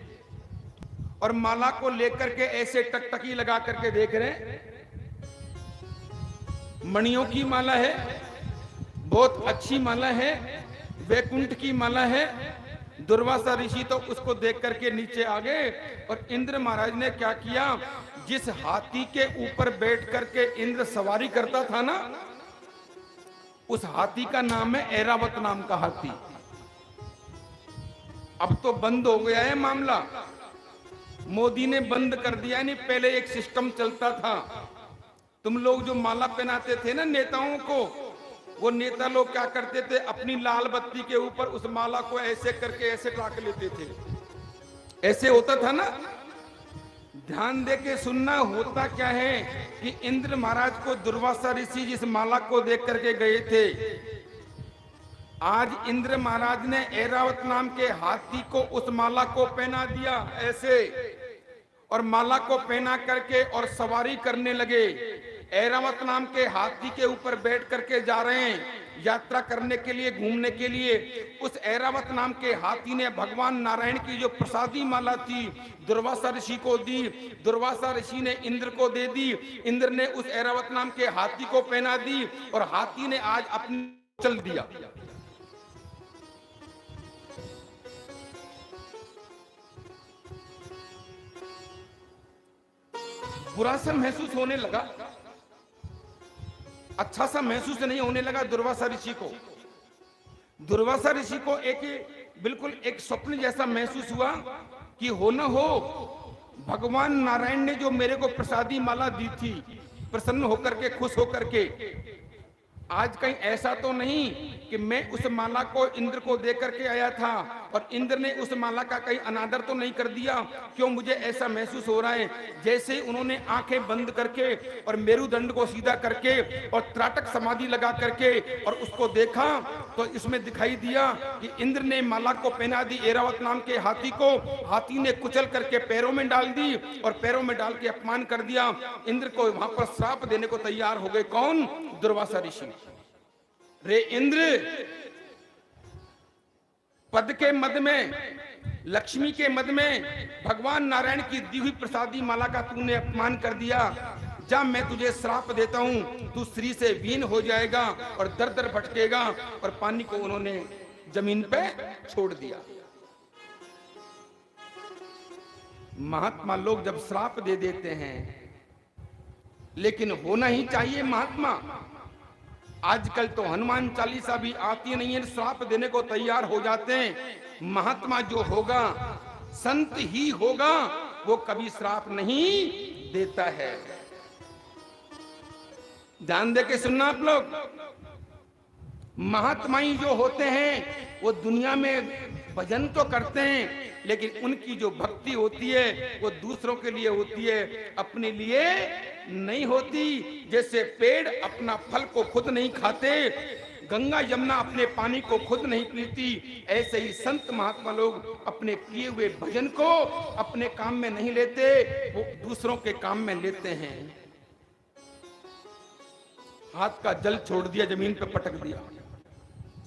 और माला को लेकर के ऐसे टकटकी लगा करके देख रहे, मणियों की माला है, बहुत अच्छी माला है, वैकुंठ की माला है। दुर्वासा ऋषि तो उसको देख करके नीचे आ गए और इंद्र महाराज ने क्या किया, जिस हाथी के ऊपर बैठ करके इंद्र सवारी करता था ना, उस हाथी का नाम है ऐरावत नाम का हाथी। अब तो बंद हो गया है मामला, मोदी ने बंद कर दिया। नहीं, पहले एक सिस्टम चलता था, तुम लोग जो माला पहनाते थे ना नेताओं को, वो नेता लोग क्या करते थे, अपनी लाल बत्ती के ऊपर उस माला को ऐसे करके ऐसे टाक लेते थे, ऐसे होता था ना। ध्यान दे के सुनना, होता क्या है कि इंद्र महाराज को दुर्वासा ऋषि जिस माला को देख करके गए थे, आज इंद्र महाराज ने ऐरावत नाम के हाथी को उस माला को पहना दिया ऐसे, और माला को पहना करके और सवारी करने लगे। ऐरावत नाम के हाथी के ऊपर बैठ करके जा रहे हैं यात्रा करने के लिए, घूमने के लिए। उस ऐरावत नाम के हाथी ने भगवान नारायण की जो प्रसादी माला थी दुर्वासा ऋषि को दी, दुर्वासा ऋषि ने इंद्र को दे दी, इंद्र ने उस ऐरावत नाम के हाथी को पहना दी, और हाथी ने आज अपनी चल दिया। बुरा सा महसूस होने लगा, अच्छा सा महसूस नहीं होने लगा दुर्वासा ऋषि को। दुर्वासा ऋषि को एक बिल्कुल एक स्वप्न जैसा महसूस हुआ कि हो न हो भगवान नारायण ने जो मेरे को प्रसादी माला दी थी, प्रसन्न होकर के, खुश होकर के, आज कहीं ऐसा तो नहीं कि मैं उस माला को इंद्र को दे करके आया था और इंद्र ने उस माला का कहीं अनादर तो नहीं कर दिया। क्यों मुझे ऐसा महसूस हो रहा है जैसे उन्होंने आंखें बंद करके और मेरुदंड को सीधा करके और त्राटक समाधि लगा करके और उसको देखा तो इसमें दिखाई दिया कि इंद्र ने माला को पहना दी ऐरावत नाम के हाथी को, हाथी ने कुचल करके पैरों में डाल दी और पैरों में डाल के अपमान कर दिया। इंद्र को वहां पर श्राप देने को तैयार हो गए। कौन? दुर्वासा ऋषि। रे इंद्र, पद के मद में, लक्ष्मी के मद में भगवान नारायण की दी हुई प्रसादी माला का तूने अपमान कर दिया। जा, मैं तुझे श्राप देता हूं, तू स्त्री से वीन हो जाएगा और दर दर भटकेगा। और पानी को उन्होंने जमीन पे छोड़ दिया। महात्मा लोग जब श्राप दे देते हैं, लेकिन होना ही चाहिए महात्मा। आजकल तो हनुमान चालीसा भी आती नहीं है, श्राप देने को तैयार हो जाते हैं। महात्मा जो होगा, संत ही होगा, वो कभी श्राप नहीं देता है। ध्यान दे के सुनना आप लोग। महात्मा ही जो होते हैं वो दुनिया में भजन तो करते हैं, लेकिन उनकी जो भक्ति होती है वो दूसरों के लिए होती है, अपने लिए नहीं होती। जैसे पेड़ अपना फल को खुद नहीं खाते, गंगा यमुना अपने पानी को खुद नहीं पीती, ऐसे ही संत महात्मा लोग अपने किए हुए भजन को अपने काम में नहीं लेते, वो दूसरों के काम में लेते हैं। हाथ का जल छोड़ दिया, जमीन पर पटक दिया,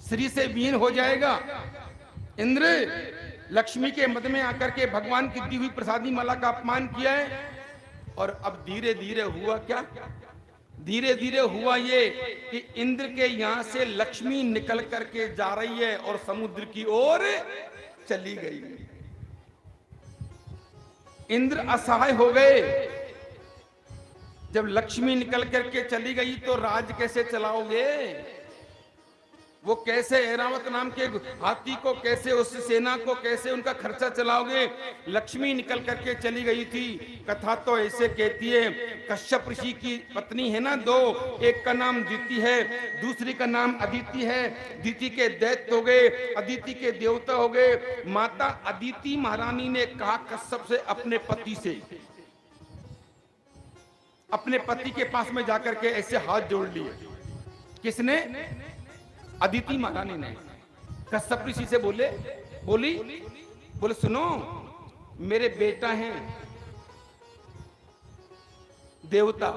श्री से वीन हो जाएगा। इंद्र लक्ष्मी के मद में आकर के भगवान की दी हुई प्रसादी माला का अपमान किया है। और अब धीरे धीरे हुआ क्या? धीरे धीरे हुआ ये कि इंद्र के यहां से लक्ष्मी निकल करके जा रही है और समुद्र की ओर चली गई। इंद्र असहाय हो गए। जब लक्ष्मी निकल करके चली गई तो राज कैसे चलाओगे? वो कैसे ऐरावत नाम के हाथी को, कैसे उस सेना को, कैसे उनका खर्चा चलाओगे। लक्ष्मी निकल करके चली गई थी। कथा तो ऐसे कहती है, कश्यप ऋषि की पत्नी है ना दो, एक का नाम दिति है, दूसरी का नाम अदिति है। दिति के दैत्य हो गए, अदिति के देवता हो गए। माता अदिति महारानी ने कहा कश्यप से, अपने पति से, अपने पति के पास में जाकर के ऐसे हाथ जोड़ लिए। किसने? अदिति महारानी ने। कश्यप ऋषि से बोले सुनो, मेरे बेटा हैं देवता,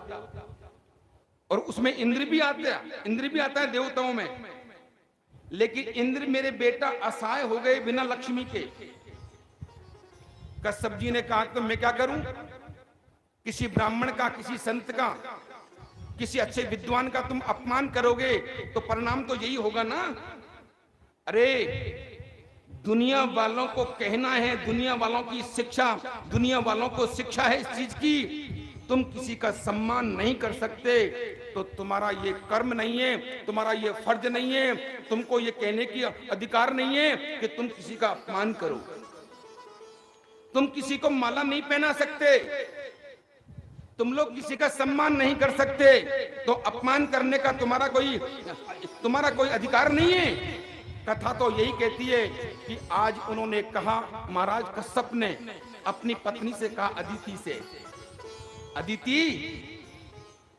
और उसमें इंद्र भी आता है देवताओं में, लेकिन इंद्र मेरे बेटा असहाय हो गए बिना लक्ष्मी के। कश्यप जी ने कहा तो मैं क्या करूं? किसी ब्राह्मण का, किसी संत का, किसी अच्छे विद्वान का तुम अपमान करोगे तो परिणाम तो यही होगा ना। अरे दुनिया वालों को कहना है, दुनिया वालों की शिक्षा, दुनिया वालों को शिक्षा है इस चीज की, तुम किसी का सम्मान नहीं कर सकते तो तुम्हारा ये कर्म नहीं है, तुम्हारा ये फर्ज नहीं है, तुमको ये कहने की अधिकार नहीं है कि तुम किसी का अपमान करो। तुम किसी को माला नहीं पहना सकते, तुम लोग किसी का सम्मान नहीं कर सकते, तो अपमान करने का तुम्हारा कोई अधिकार नहीं है। कथा तो यही कहती है कि आज उन्होंने कहा, महाराज कश्यप ने अपनी पत्नी से कहा अदिति से, अदिति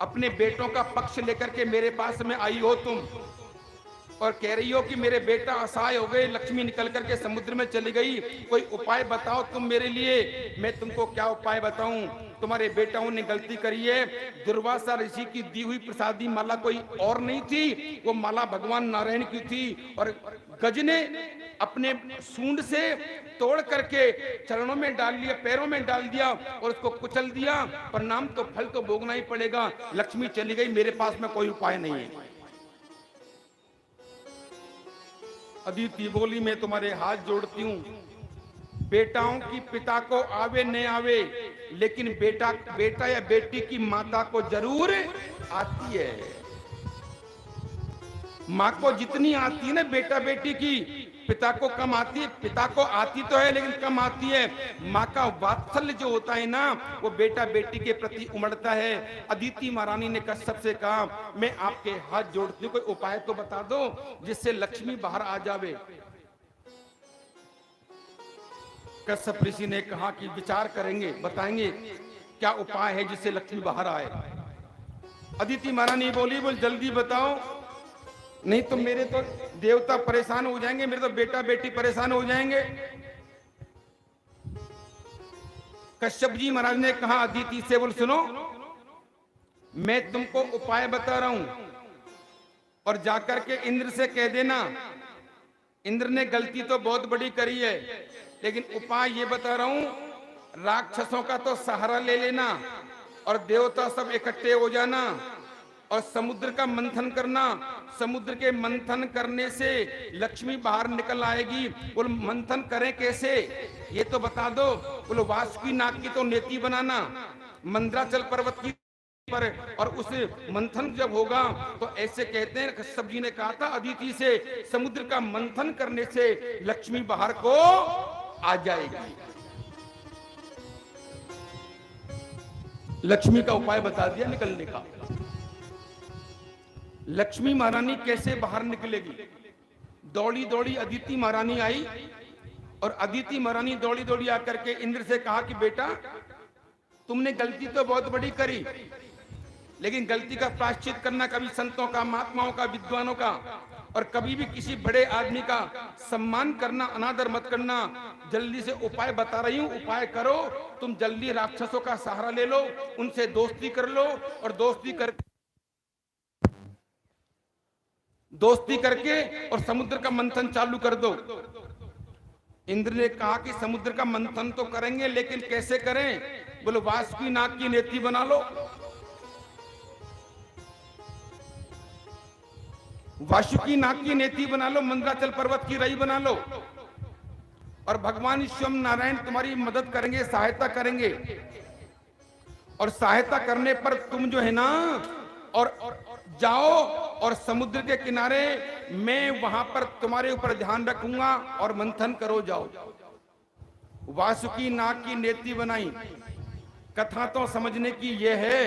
अपने बेटों का पक्ष लेकर के मेरे पास में आई हो तुम, और कह रही हो कि मेरे बेटा असहाय हो गए, लक्ष्मी निकल करके समुद्र में चली गई, कोई उपाय बताओ तुम मेरे लिए। मैं तुमको क्या उपाय बताऊं? तुम्हारे बेटाओं ने गलती करी है। दुर्वासा ऋषि की दी हुई प्रसादी माला कोई और नहीं थी, वो माला भगवान नारायण की थी, और गज ने अपने सूंड से तोड़ करके चरणों में डाल लिया, पैरों में डाल दिया और उसको कुचल दिया। परिणाम तो फल तो भोगना ही पड़ेगा। लक्ष्मी चली गई, मेरे पास में कोई उपाय नहीं है। अदिति बोली, मैं तुम्हारे हाथ जोड़ती हूँ, बेटाओं की पिता को आवे न आवे, लेकिन बेटा या बेटी की माता को जरूर आती है। माँ को जितनी आती है ना बेटा बेटी की, पिता को कम आती है। पिता को आती तो है लेकिन कम आती है। माँ का वात्सल्य जो होता है ना, वो बेटा बेटी के प्रति उमड़ता है। अदिति महारानी ने कश्यप से कहा, मैं आपके हाथ जोड़ती हूँ, कोई उपाय तो बता दो जिससे लक्ष्मी बाहर आ जावे। कश्यप ऋषि ने कहा कि विचार करेंगे, बताएंगे क्या उपाय है जिससे लक्ष्मी बाहर आए। अदिति महारानी बोली, जल्दी बताओ, नहीं तो मेरे तो देवता परेशान हो जाएंगे, मेरे तो बेटा बेटी परेशान हो जाएंगे। कश्यप जी महाराज ने कहा अदिति से, सुनो, मैं तुमको उपाय बता रहा हूं, और जाकर के इंद्र से कह देना, इंद्र ने गलती तो बहुत बड़ी करी है, लेकिन उपाय ये बता रहा हूं, राक्षसों का तो सहारा ले लेना और देवता सब इकट्ठे हो जाना और समुद्र का मंथन करना। समुद्र के मंथन करने से लक्ष्मी बाहर निकल आएगी। बोलो मंथन करें कैसे, ये तो बता दो। बोलो वासुकी नाग की तो नेति बनाना मंदराचल पर्वत की पर, और उस मंथन जब होगा तो ऐसे कहते हैं, कश्यप जी ने कहा था अदिति से, समुद्र का मंथन करने से लक्ष्मी बाहर को आ जाएगी। लक्ष्मी का उपाय बता दिया निकलने का। लक्ष्मी महारानी कैसे बाहर निकलेगी? दौड़ी दौड़ी अदिति महारानी आई, और अदिति महारानी दौड़ी दौड़ी आकर के इंद्र से कहा कि बेटा, तुमने गलती तो बहुत बड़ी करी, लेकिन गलती का प्रायश्चित करना कभी संतों का, महात्माओं का, विद्वानों का, और कभी भी किसी बड़े आदमी का सम्मान करना, अनादर मत करना। जल्दी से उपाय बता रही हूं, उपाय करो। तुम जल्दी राक्षसों का सहारा ले लो, उनसे दोस्ती कर लो, और दोस्ती करके और समुद्र का मंथन चालू कर दो। इंद्र ने कहा कि समुद्र का मंथन तो करेंगे, लेकिन कैसे करें? बोलो वासुकी नाग की नेति बना लो। वासुकी नाग की नेति बना लो, मंदराचल पर्वत की रई बना लो, और भगवान स्वयं नारायण तुम्हारी मदद करेंगे, सहायता करेंगे। और सहायता करने पर तुम जो है ना, और जाओ और समुद्र के किनारे मैं वहां पर तुम्हारे ऊपर ध्यान रखूंगा और मंथन करो जाओ। वासुकी नाग की नेति बनाई। कथा तो समझने की यह है,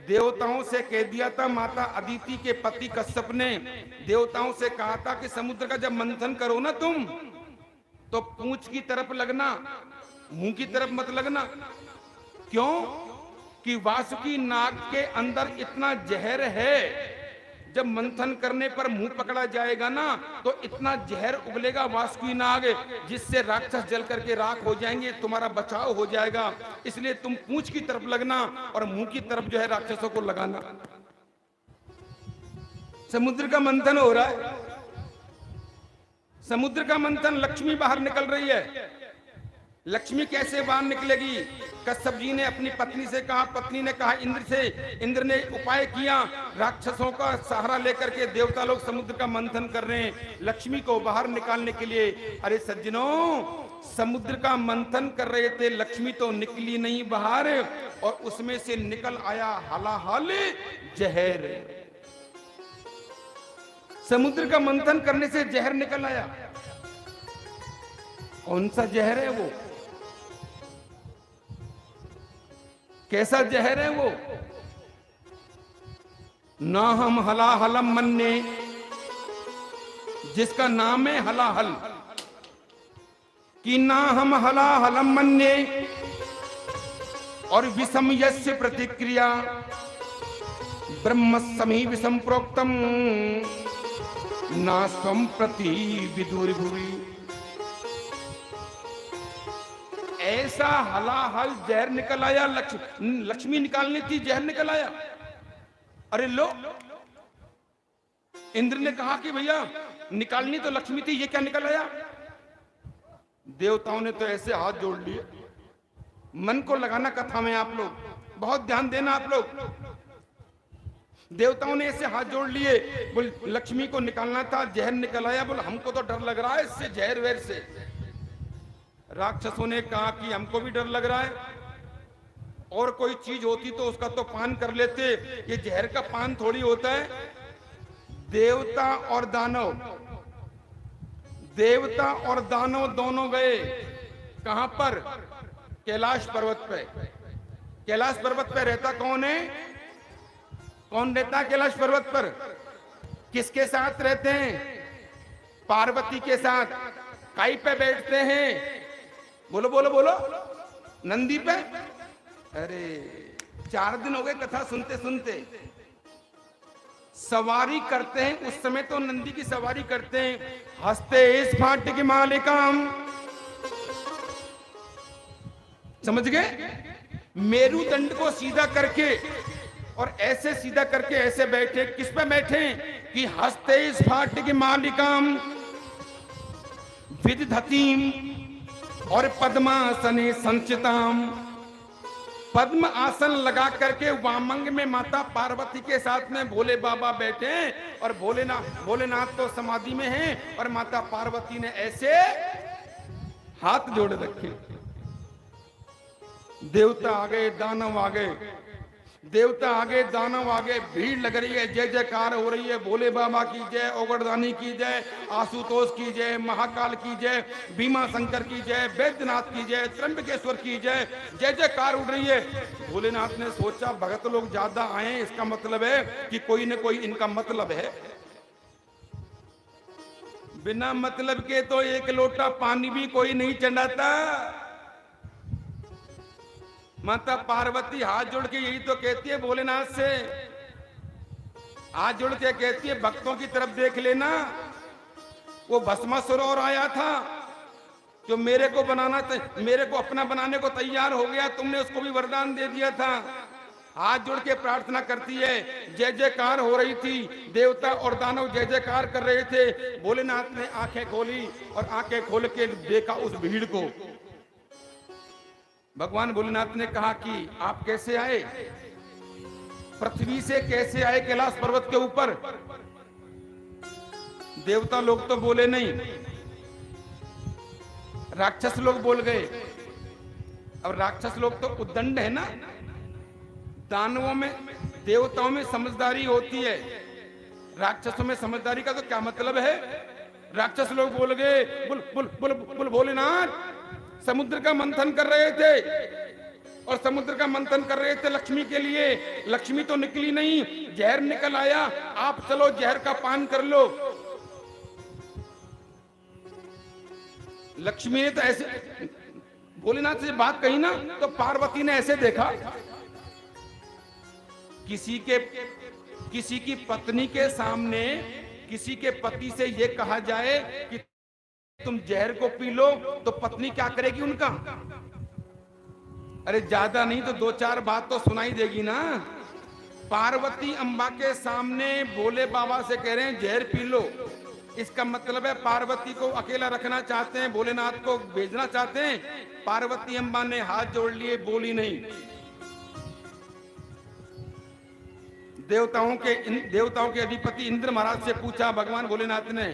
देवताओं से कह दिया था, माता अदिति के पति कश्यप ने देवताओं से कहा था कि समुद्र का जब मंथन करो ना तुम, तो पूंछ की तरफ लगना, मुंह की तरफ मत लगना। क्यों? कि वासुकी नाग के अंदर इतना जहर है, जब मंथन करने पर मुंह पकड़ा जाएगा ना तो इतना जहर उगलेगा वासुकी नाग, जिससे राक्षस जल करके राख हो जाएंगे, तुम्हारा बचाव हो जाएगा। इसलिए तुम पूंछ की तरफ लगना और मुंह की तरफ जो है राक्षसों को लगाना। समुद्र का मंथन हो रहा है। समुद्र का मंथन, लक्ष्मी बाहर निकल रही है। लक्ष्मी कैसे बाहर निकलेगी? कश्यप जी ने अपनी पत्नी से कहा, पत्नी ने कहा इंद्र से। इंद्र ने उपाय किया, राक्षसों का सहारा लेकर के देवता लोग समुद्र का मंथन कर रहे हैं लक्ष्मी को बाहर निकालने के लिए। अरे सज्जनों, समुद्र का मंथन कर रहे थे, लक्ष्मी तो निकली नहीं बाहर, और उसमें से निकल आया हलाहल जहर। समुद्र का मंथन करने से जहर निकल आया। कौन सा जहर है वो? कैसा जहर है वो? ना हम हलाहलम मन्ने, जिसका नाम है हलाहल, कि ना हम हलाहलम मन्ने, और विषम यस्य प्रतिक्रिया ब्रह्म समी विषम प्रोक्तम ना स्वम प्रति विदुर भुवि। ऐसा हलाहल जहर निकल आया। लक्ष्मी निकालनी थी, जहर निकल आया। अरे लो, इंद्र ने कहा कि भैया निकालनी तो लक्ष्मी थी, ये क्या निकल आया? देवताओं ने तो ऐसे हाथ जोड़ लिए। मन को लगाना कथा में, आप लोग बहुत ध्यान देना। आप लोग, देवताओं ने ऐसे हाथ जोड़ लिए, बोल लक्ष्मी को निकालना था, जहर निकल आया। बोल हमको तो डर लग रहा है इससे, जहर वहर से। राक्षसों ने कहा कि हमको भी डर लग रहा है, और कोई चीज होती तो उसका तो पान कर लेते, ये जहर का पान थोड़ी होता है। देवता और दानव, देवता और दानव दोनों गए कहां पर? कैलाश पर्वत पे। कैलाश पर्वत पे रहता कौन है? कौन रहता है कैलाश पर्वत पर? किसके साथ रहते हैं? पार्वती के साथ। काई पे बैठते हैं? बोलो बोलो बोलो, नंदी पे। अरे 4 दिन हो गए कथा सुनते सुनते। सवारी करते हैं, उस समय तो नंदी की सवारी करते हैं। हंसते इस फाट की मालिकाम, समझ गए? मेरुदंड को सीधा करके और ऐसे सीधा करके ऐसे बैठे। किस पे बैठे? कि हंसते इस फाट की मालिकाम विदधतीम और पद्मासने संचिताम। पद्म आसन लगा करके वामंग में माता पार्वती के साथ में भोले बाबा बैठे, और भोलेनाथ तो समाधि में हैं, और माता पार्वती ने ऐसे हाथ जोड़ रखे। देवता आ गए, दानव आ गए, देवता आगे, दानव आगे, भीड़ लग रही है, जय जयकार हो रही है। भोले बाबा की जय, ओगड़दानी की जय, आशुतोष की जय, महाकाल की जय, भीमा शंकर की जय, वैद्यनाथ की जय, त्र्यंबकेश्वर की जय, जय जयकार उड़ रही है। भोलेनाथ ने सोचा भगत लोग ज्यादा आए, इसका मतलब है कि कोई न कोई इनका मतलब है। बिना मतलब के तो एक लोटा पानी भी कोई नहीं चढ़ाता। माता पार्वती हाथ जोड़ के यही तो कहती है भोलेनाथ से, हाथ जोड़ के कहती है भक्तों की तरफ देख लेना। वो भस्मासुर और आया था जो मेरे को अपना बनाने को तैयार हो गया, तुमने उसको भी वरदान दे दिया था। हाथ जोड़ के प्रार्थना करती है। जय जयकार हो रही थी, देवता और दानव जय जयकार कर रहे थे। भोलेनाथ ने आंखें खोली और आंखें खोल के देखा उस भीड़ को। भगवान भोलेनाथ ने कहा कि आप कैसे आए, पृथ्वी से कैसे आए कैलाश पर्वत के ऊपर? देवता लोग तो बोले नहीं, राक्षस लोग बोल गए। अब राक्षस लोग तो उद्दंड है ना, दानवों में देवताओं में समझदारी होती है, राक्षसों में समझदारी का तो क्या मतलब है? राक्षस लोग बोल गए bull bull bull bull Bholenath समुद्र का मंथन कर रहे थे और समुद्र का मंथन कर रहे थे लक्ष्मी के लिए। लक्ष्मी तो निकली नहीं, जहर निकल आया, आप चलो जहर का पान कर लो। लक्ष्मी ने तो ऐसे भोलेनाथ से बात कही ना, तो पार्वती ने ऐसे देखा, किसी की पत्नी के सामने किसी के पति से ये कहा जाए कि तुम जहर को पी लो, तो पत्नी क्या करेगी उनका? अरे ज्यादा नहीं तो 2-4 बात तो सुनाई देगी ना। पार्वती अम्बा के सामने भोले बाबा से कह रहे हैं जहर पी लो, इसका मतलब है पार्वती को अकेला रखना चाहते हैं, भोलेनाथ को भेजना चाहते हैं। पार्वती अम्बा ने हाथ जोड़ लिए, बोली नहीं। देवताओं के अधिपति इंद्र महाराज से पूछा भगवान भोलेनाथ ने,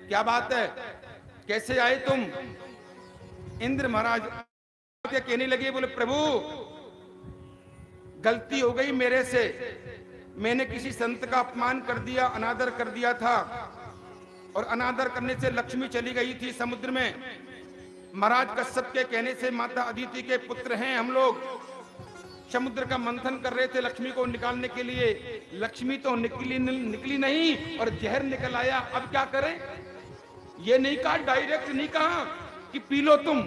क्या बात है, कैसे आए तुम? इंद्र महाराज कहने लगे, बोले प्रभु गलती हो गई मेरे से, मैंने किसी संत का अपमान कर दिया, अनादर कर दिया था, और अनादर करने से लक्ष्मी चली गई थी समुद्र में। महाराज कश्यप के कहने से माता अदिति के पुत्र हैं हम लोग, समुद्र का मंथन कर रहे थे लक्ष्मी को निकालने के लिए। लक्ष्मी तो निकली नहीं और जहर निकल आया। अब क्या करें? ये नहीं कहा, डायरेक्ट नहीं कहा कि पी लो तुम,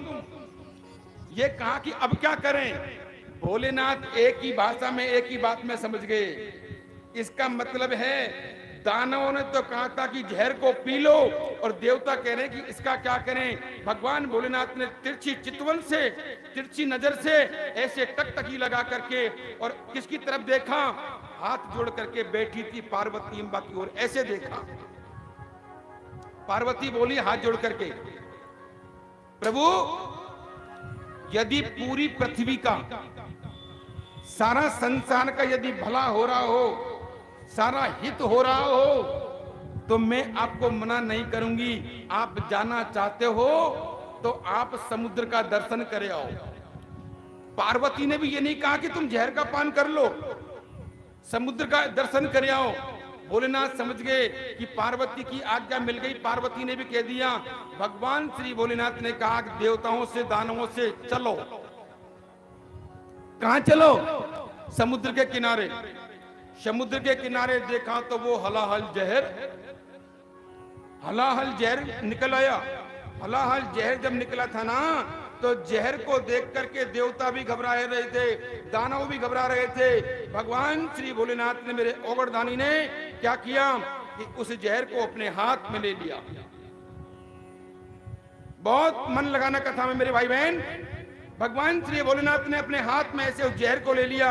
ये कहा कि अब क्या करें। भोलेनाथ एक ही भाषा में एक ही बात में समझ गए। इसका मतलब है दानवों ने तो कहा था कि जहर को पी लो, और देवता कह रहे हैं कि इसका क्या करें। भगवान भोलेनाथ ने तिरछी चितवन से, तिरछी नजर से ऐसे टकटकी लगा करके, और किसकी तरफ देखा? हाथ जोड़ करके बैठी थी पार्वती अम्बा की ओर, ऐसे देखा। पार्वती बोली हाथ जोड़ करके, प्रभु यदि पूरी पृथ्वी का, सारा संसार का यदि भला हो रहा हो, सारा हित हो रहा हो, तो मैं आपको मना नहीं करूंगी। आप जाना चाहते हो तो आप समुद्र का दर्शन करे आओ। पार्वती ने भी ये नहीं कहा कि तुम जहर का पान कर लो, समुद्र का दर्शन करे आओ। भोलेनाथ समझ गए कि पार्वती की आज्ञा मिल गई। पार्वती ने भी कह दिया, भगवान श्री भोलेनाथ ने कहा कि देवताओं से दानवों से चलो। कहां चलो? समुद्र के किनारे। समुद्र के किनारे देखा तो वो हलाहल जहर निकल आया। हलाहल जहर जब निकला था ना, तो जहर को देख करके देवता भी घबरा रहे थे, दानव भी घबरा रहे थे। भगवान श्री भोलेनाथ ने, मेरे ओगरदानी ने क्या किया कि उस जहर को अपने हाथ में ले लिया। बहुत मन लगाना कथा में मेरे भाई बहन। भगवान श्री भोलेनाथ ने अपने हाथ में ऐसे उस जहर को ले लिया,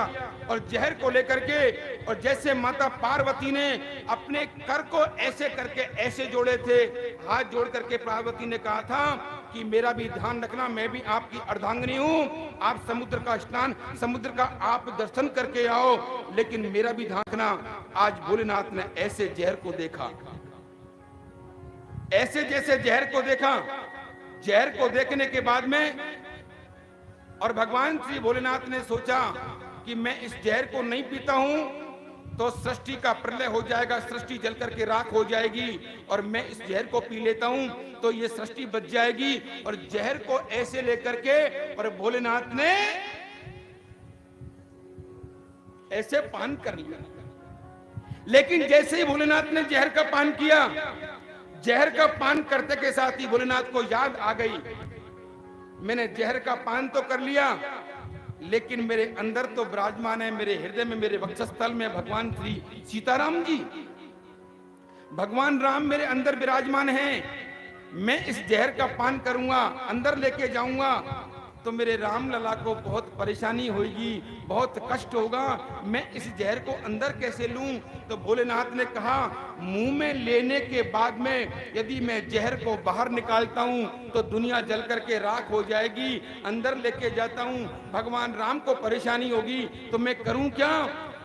और जहर को लेकर के, और जैसे माता पार्वती ने अपने कर को ऐसे करके ऐसे जोड़े थे, हाथ जोड़ करके पार्वती ने कहा था कि मेरा भी ध्यान रखना, मैं भी आपकी अर्धांगिनी हूँ, आप समुद्र का स्नान, समुद्र का आप दर्शन करके आओ, लेकिन मेरा भी ध्यान रखना। आज भोलेनाथ ने ऐसे जहर को देखा, ऐसे जैसे जहर को देखा। जहर को देखने के बाद में, और भगवान श्री भोलेनाथ ने सोचा कि मैं इस जहर को नहीं पीता हूं तो सृष्टि का प्रलय हो जाएगा, सृष्टि जल करके राख हो जाएगी, और मैं इस जहर को पी लेता हूं तो ये सृष्टि बच जाएगी। और जहर को ऐसे लेकर के, और भोलेनाथ ने ऐसे पान कर लिया। लेकिन जैसे ही भोलेनाथ ने जहर का पान किया, जहर का पान करते के साथ ही भोलेनाथ को याद आ गई, मैंने जहर का पान तो कर लिया, लेकिन मेरे अंदर तो विराजमान है, मेरे हृदय में, मेरे वक्षस्थल में भगवान श्री सीताराम जी, भगवान राम मेरे अंदर विराजमान हैं। मैं इस जहर का पान करूंगा, अंदर लेके जाऊंगा तो मेरे राम लला को बहुत परेशानी होगी, बहुत कष्ट होगा। मैं इस जहर को अंदर कैसे लूं? तो भोलेनाथ ने कहा, मुंह में लेने के बाद में यदि मैं जहर को बाहर निकालता हूं तो दुनिया जल करके राख हो जाएगी, अंदर लेके जाता हूं भगवान राम को परेशानी होगी, तो मैं करूं क्या?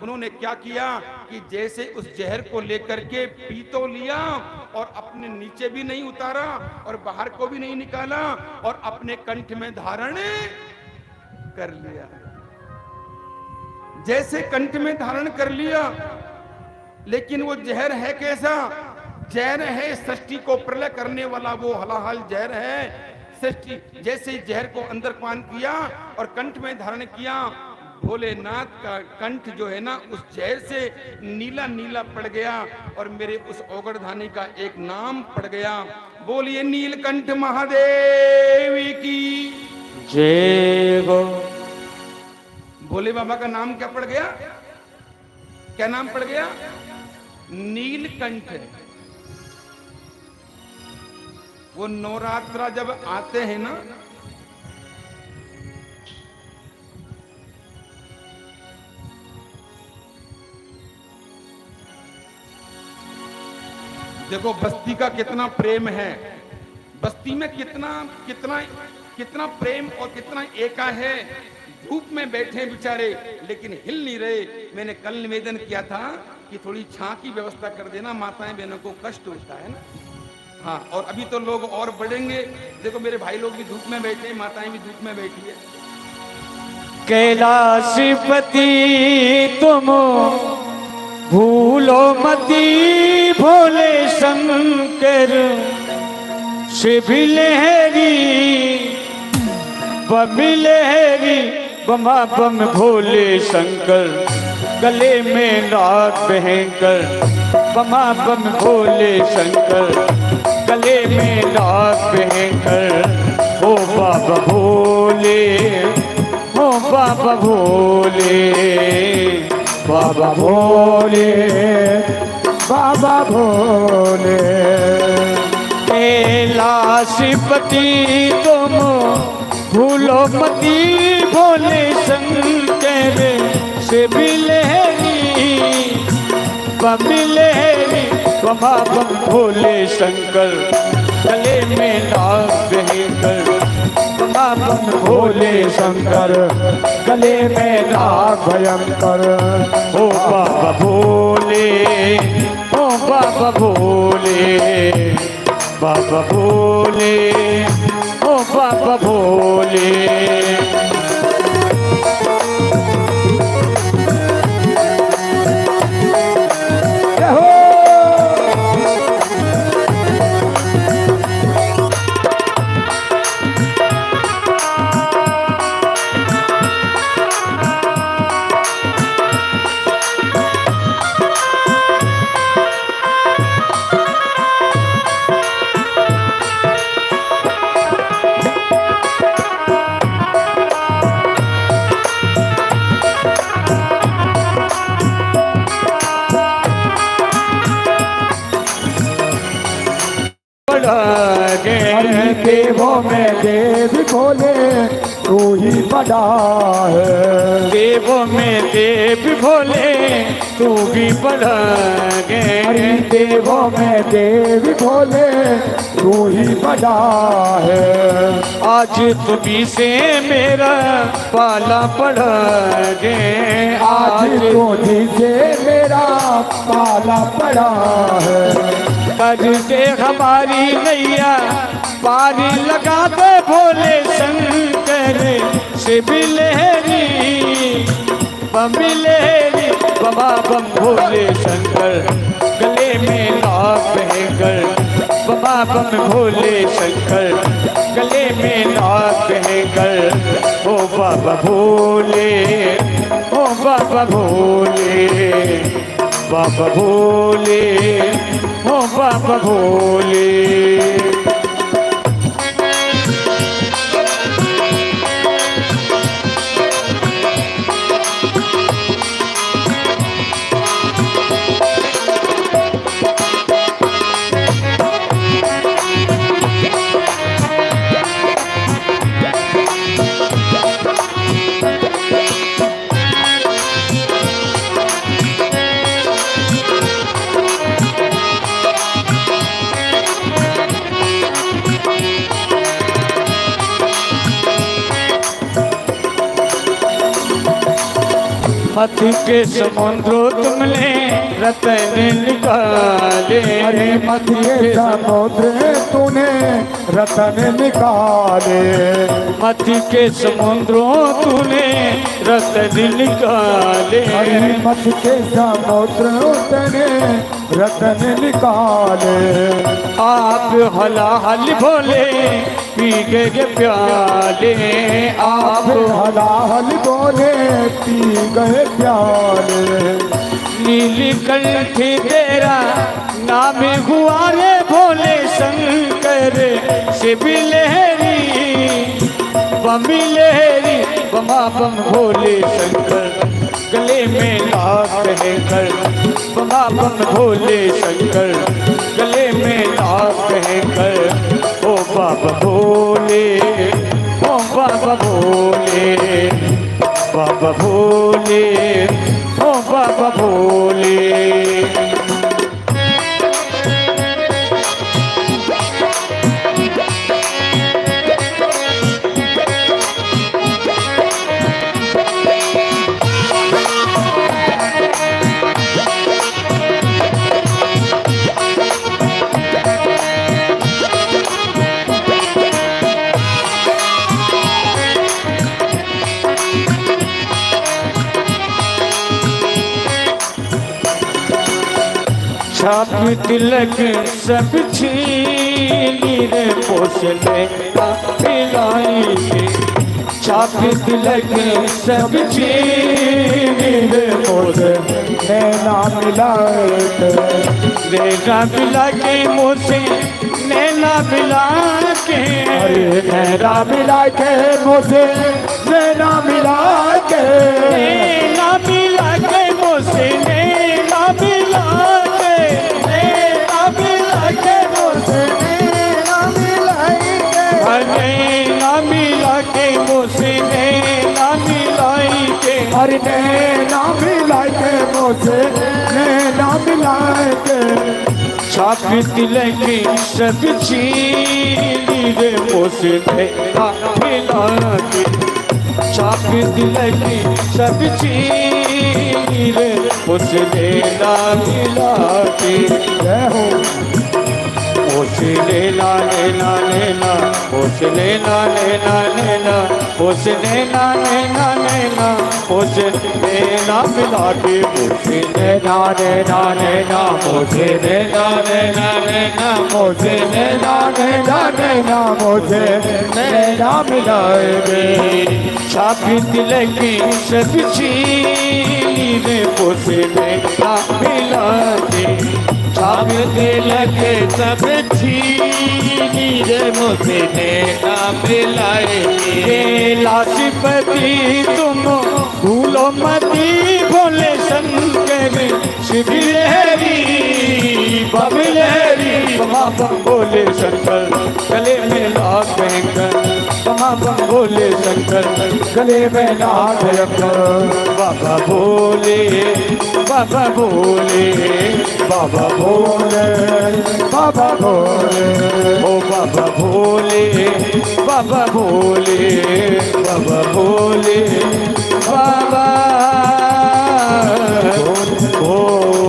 उन्होंने क्या किया कि जैसे उस जहर को लेकर के पी तो लिया, और अपने नीचे भी नहीं उतारा और बाहर को भी नहीं निकाला, और अपने कंठ में धारण कर लिया। जैसे कंठ में धारण कर लिया, लेकिन वो जहर है कैसा? जहर है सृष्टि को प्रलय करने वाला, वो हलाहल जहर है सृष्टि। जैसे जहर को अंदर पान किया और कंठ में धारण किया, भोलेनाथ का कंठ जो है ना उस जहर से नीला नीला पड़ गया और मेरे उस औगड़धानी का एक नाम पड़ गया। बोलिए नीलकंठ महादेव की जय हो। भोले बाबा का नाम क्या पड़ गया? क्या नाम पड़ गया? नीलकंठ। वो नवरात्रा जब आते हैं ना, देखो बस्ती का कितना प्रेम है, बस्ती में कितना कितना कितना प्रेम और कितना एका है। धूप में बैठे बेचारे लेकिन हिल नहीं रहे। मैंने कल निवेदन किया था कि थोड़ी छां की व्यवस्था कर देना, माताएं बहनों को कष्ट होता है ना। हाँ, और अभी तो लोग और बढ़ेंगे। देखो मेरे भाई लोग भी धूप में बैठे, माताएं भी धूप में बैठी है। कैलाशपति तुम भूलो मती, भोले शंकर शिव लहरी बम लहरी, बमा बम भोले शंकर गले में नाग भयंकर, बमा बम भोले शंकर गले में नाग भयंकर। ओ बाबा भोले, ओ बाबा भोले, बाबा भोले, बाबा भोले। कैलाशपति तुम भूलो मती, भोले शंकर शिव लहरी बम लहरी, बमा बम भोले शंकर गले में नाग भयंकर, बमा बम भोले शंकर गले में नाग भयंकर। ओ बाबा भोले, ओ बाबा भोले, बाबा भोले, ओ बाबा भोले। हरि देवों में देव भोले तू ही बड़ा है। देवों में देव भोले तू भी बड़ा हरि है। देवों में देव भोले तू ही बड़ा है। आज तुम्ही से मेरा पाला पड़ा गे, आज तुझी से मेरा पाला पड़ा है। कर दे हमारी नैया पारी, लगा दे भोले शंकर शिव लहरी बम लहरी, बमा बम भोले शंकर गले में नाग भयंकर, बमा बम भोले शंकर गले में नाग भयंकर। ओ बाबा भोले, ओ बाबा भोले, बाबा भोले, ओ बाबा भोले। मत के समुद्रो तुमने रतन निकाल, अरे मत के समुद्र तूने रतन निकाले, मथी के समुद्रों तूने रतन निकाले, अरे मत के समुद्र तूने रतन निकाले। आप हलाहल बोले पी गए प्याले, आप आप हलाहल बोले पी गए प्याले। नीलकंठ तेरा नाम हुआ रे भोले शंकर, शिव लहरी बम लहरी बमा बम भोले शंकर, गले में लाख है कर बमा बम भोले शंकर, गले में लाख है कर। ओ बाबा भोले, ओ बाबा भोले, बाबा भोले, ओ बाबा भोले। छाप तिलक सब छीनी रे पोसले पिलाई के, छाप तिलक सब छीनी रे पोसले नैना मिलाए नैना मिला के मुझसे नैना मिला के, अरे नैना मिला के मुझे नैना मिला के, नैना मिला के मुझसे नैना मिला के, नैना मिला के मुझसे नैना मिला के, नैना मिला के मुझसे नैना मिलाई के, अरे नैना मिला के मुझे नैना मिला के। छाप तिलक सब छीनी रे पोसले मिला के, छाप तिलक सब छीनी रे पोसले मिला के। जय हो पोसले लेना लेना, पोसले लेना लेना, पोसले लेना लेना, पोसले मिला के, पोसले नैना नैना नैना मुझे नैना नैना नैना मुझे नैना नैना नैना मुझे नैना मिलाए गे। छाप तिलक सब छीनी रे पोसले मिला के, छाप तिलक सब छीनी रे मुझे नैना मिलाए के। लाजपति तुम भूलो मती भोले शंकर, शिव लहरी बम लहरी बमा बम भोले शंकर, गले में लाख कर बमा बम भोले शंकर, गले में नाथ रखकर बाबा भोले, बाबा भोले, बाबा भोले, बाबा भोले, ओ बाबा भोले, बाबा भोले, बाबा भोले, बाबा भोले।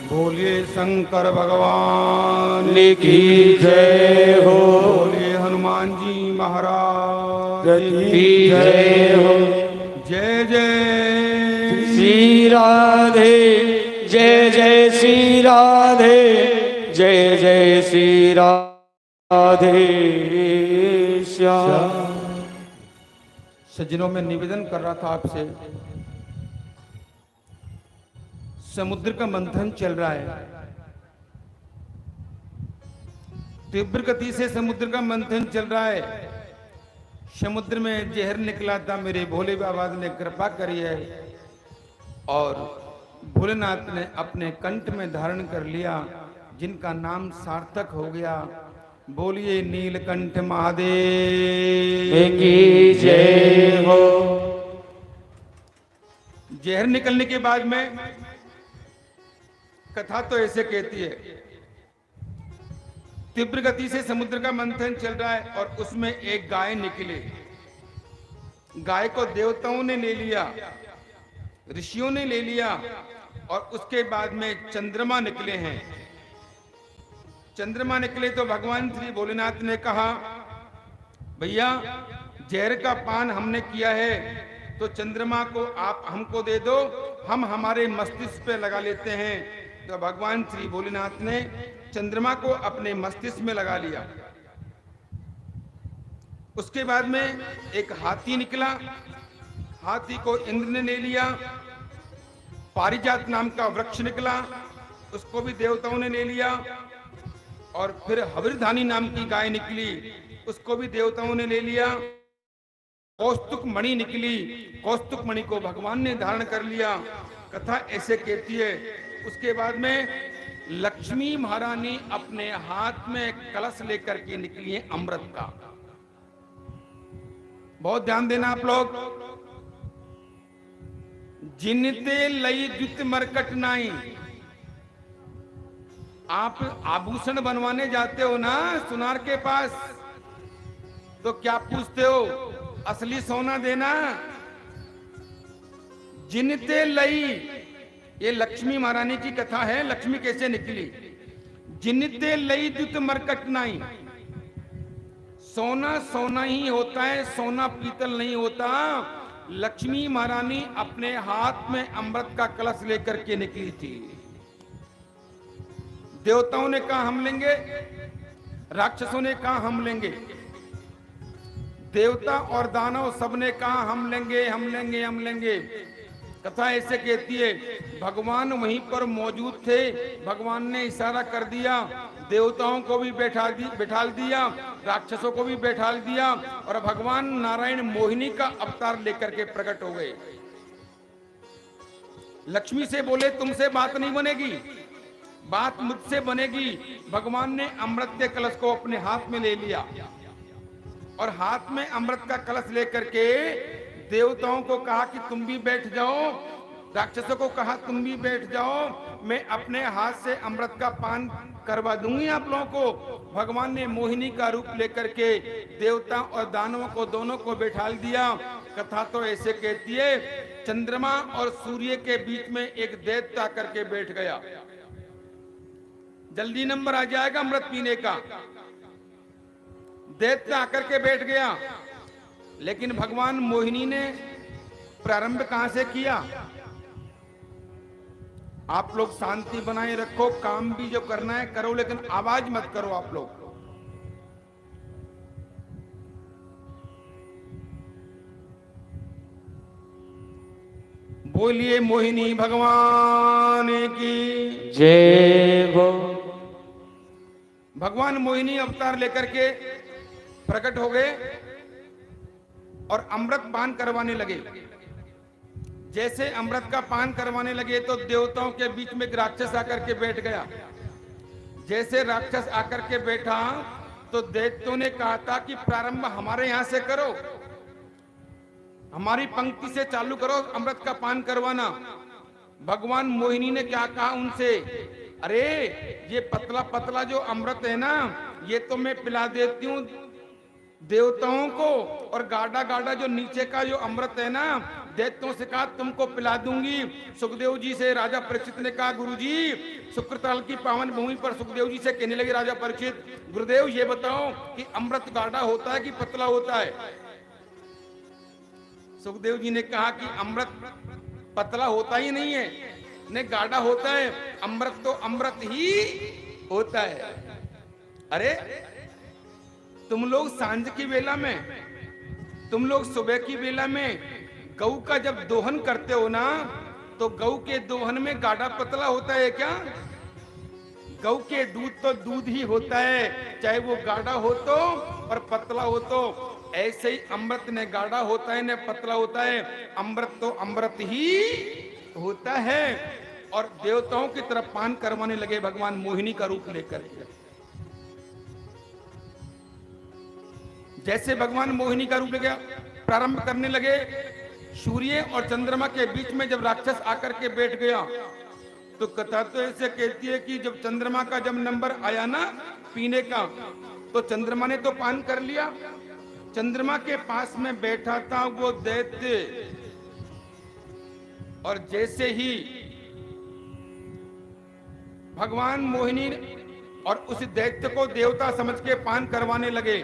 बोलिए शंकर भगवान की जय हो, बोलिए हनुमान जी महाराज की जय हो। जय जय श्री राधे, जय जय श्री राधे, जय जय श्री राधे श्याम। सज्जनों में निवेदन कर रहा था आपसे, समुद्र का मंथन चल रहा है, तीव्र गति से समुद्र का मंथन चल रहा है। समुद्र में जहर निकला था, मेरे भोले बाबा ने कृपा करी है और भोलेनाथ ने अपने कंठ में धारण कर लिया, जिनका नाम सार्थक हो गया। बोलिए नीलकंठ महादेव की जय हो। जहर निकलने के बाद में कथा तो ऐसे कहती है, तीव्र गति से समुद्र का मंथन चल रहा है और उसमें एक गाय निकली। गाय को देवताओं ने ले लिया, ऋषियों ने ले लिया, और उसके बाद में चंद्रमा निकले हैं। चंद्रमा निकले तो भगवान श्री भोलेनाथ ने कहा, भैया जहर का पान हमने किया है तो चंद्रमा को आप हमको दे दो, हम हमारे मस्तिष्क पे लगा लेते हैं। तो भगवान श्री भोलेनाथ ने चंद्रमा को अपने मस्तिष्क में लगा लिया। उसके बाद में एक हाथी निकला, हाथी को इंद्र ने ले लिया। पारिजात नाम का वृक्ष निकला, उसको भी देवताओं ने ले लिया। और फिर हविर्धानी नाम की गाय निकली, उसको भी देवताओं ने ले लिया। कौस्तुक मणि निकली, कौस्तुक मणि को भगवान ने धारण कर लिया। कथा ऐसे कहती है। उसके बाद में लक्ष्मी महारानी अपने हाथ में कलश लेकर के निकली है अमृत का। बहुत ध्यान देना आप लोग। जिनते लई द्वित मरकट नाई। आप आभूषण बनवाने जाते हो ना सुनार के पास, तो क्या पूछते हो? असली सोना देना। जिनते लई, ये लक्ष्मी महारानी की कथा है। लक्ष्मी कैसे निकली? जिनते लई द्वित मरकट नाई। सोना सोना ही होता है, सोना पीतल नहीं होता। लक्ष्मी महारानी अपने हाथ में अमृत का कलश लेकर के निकली थी। देवताओं ने कहा हम लेंगे, राक्षसों ने कहा हम लेंगे, देवता और दानव सबने कहा हम लेंगे हम लेंगे हम लेंगे। कथा ऐसे कहती है, भगवान वहीं पर मौजूद थे। भगवान ने इशारा कर दिया, देवताओं को भी बैठाल दिया, राक्षसों को भी बैठाल दिया, और भगवान नारायण मोहिनी का अवतार लेकर के प्रकट हो गए। लक्ष्मी से बोले तुमसे बात नहीं बनेगी, बात मुझसे बनेगी। भगवान ने अमृत के कलश को अपने हाथ में ले लिया, और हाथ में अमृत का कलश लेकर के देवताओं को कहा कि तुम भी बैठ जाओ, राक्षसों को कहा तुम भी बैठ जाओ, मैं अपने हाथ से अमृत का पान करवा दूंगी आप लोगों को। भगवान ने मोहिनी का रूप लेकर के देवता और दानवों को दोनों को बैठाल दिया। कथा तो ऐसे कहती है, चंद्रमा और सूर्य के बीच में एक दैत्य आकर के बैठ गया। जल्दी नंबर आ जाएगा अमृत पीने का। दैत्य आकर के बैठ गया, लेकिन भगवान मोहिनी ने प्रारंभ कहां से किया? आप लोग शांति बनाए रखो, काम भी जो करना है करो, लेकिन आवाज मत करो आप लोग। बोलिए मोहिनी भगवान की जय हो। भगवान मोहिनी अवतार लेकर के प्रकट हो गए और अमृत पान करवाने लगे। जैसे अमृत का पान करवाने लगे तो देवताओं के बीच में एक राक्षस आकर के बैठ गया। जैसे राक्षस आकर के बैठा तो दैत्यों ने कहा था कि प्रारंभ हमारे यहां से करो, हमारी पंक्ति से चालू करो अमृत का पान करवाना। भगवान मोहिनी ने क्या कहा उनसे, अरे ये पतला पतला जो अमृत है ना, ये तो मैं पिला देती हूँ देवताओं को, और गाढ़ा गाढ़ा जो नीचे का जो अमृत है ना, दैत्यों से कहा तुमको पिला दूंगी। सुखदेव जी से राजा परीक्षित ने कहा, गुरुजी, शुक्रताल की पावन भूमि पर सुखदेव जी से कहने लगे राजा परीक्षित, गुरुदेव ये बताओ कि अमृत गाढ़ा होता है कि पतला होता है? सुखदेव जी ने कहा कि अमृत पतला होता ही नहीं है, ने गाढ़ा होता है। अमृत तो अमृत ही होता है। अरे तुम लोग सांझ की बेला में, तुम लोग सुबह की बेला में गऊ का जब दोहन करते हो ना, तो गऊ के दोहन में गाढ़ा पतला होता है क्या? गऊ के दूध तो दूध ही होता है, चाहे वो गाढ़ा हो तो और पतला हो तो। ऐसे ही अमृत न गाढ़ा होता है न पतला होता है, अमृत तो अमृत ही होता है। और देवताओं की तरफ पान करवाने लगे भगवान मोहिनी का रूप लेकर। जैसे भगवान मोहिनी का रूप लेकर प्रारंभ करने लगे, सूर्य और चंद्रमा के बीच में जब राक्षस आकर के बैठ गया, तो कथा तो ऐसे कहती है कि जब चंद्रमा का जब नंबर आया ना पीने का, तो चंद्रमा ने तो पान कर लिया, चंद्रमा के पास में बैठा था वो दैत्य, और जैसे ही भगवान मोहिनी और उस दैत्य को देवता समझ के पान करवाने लगे,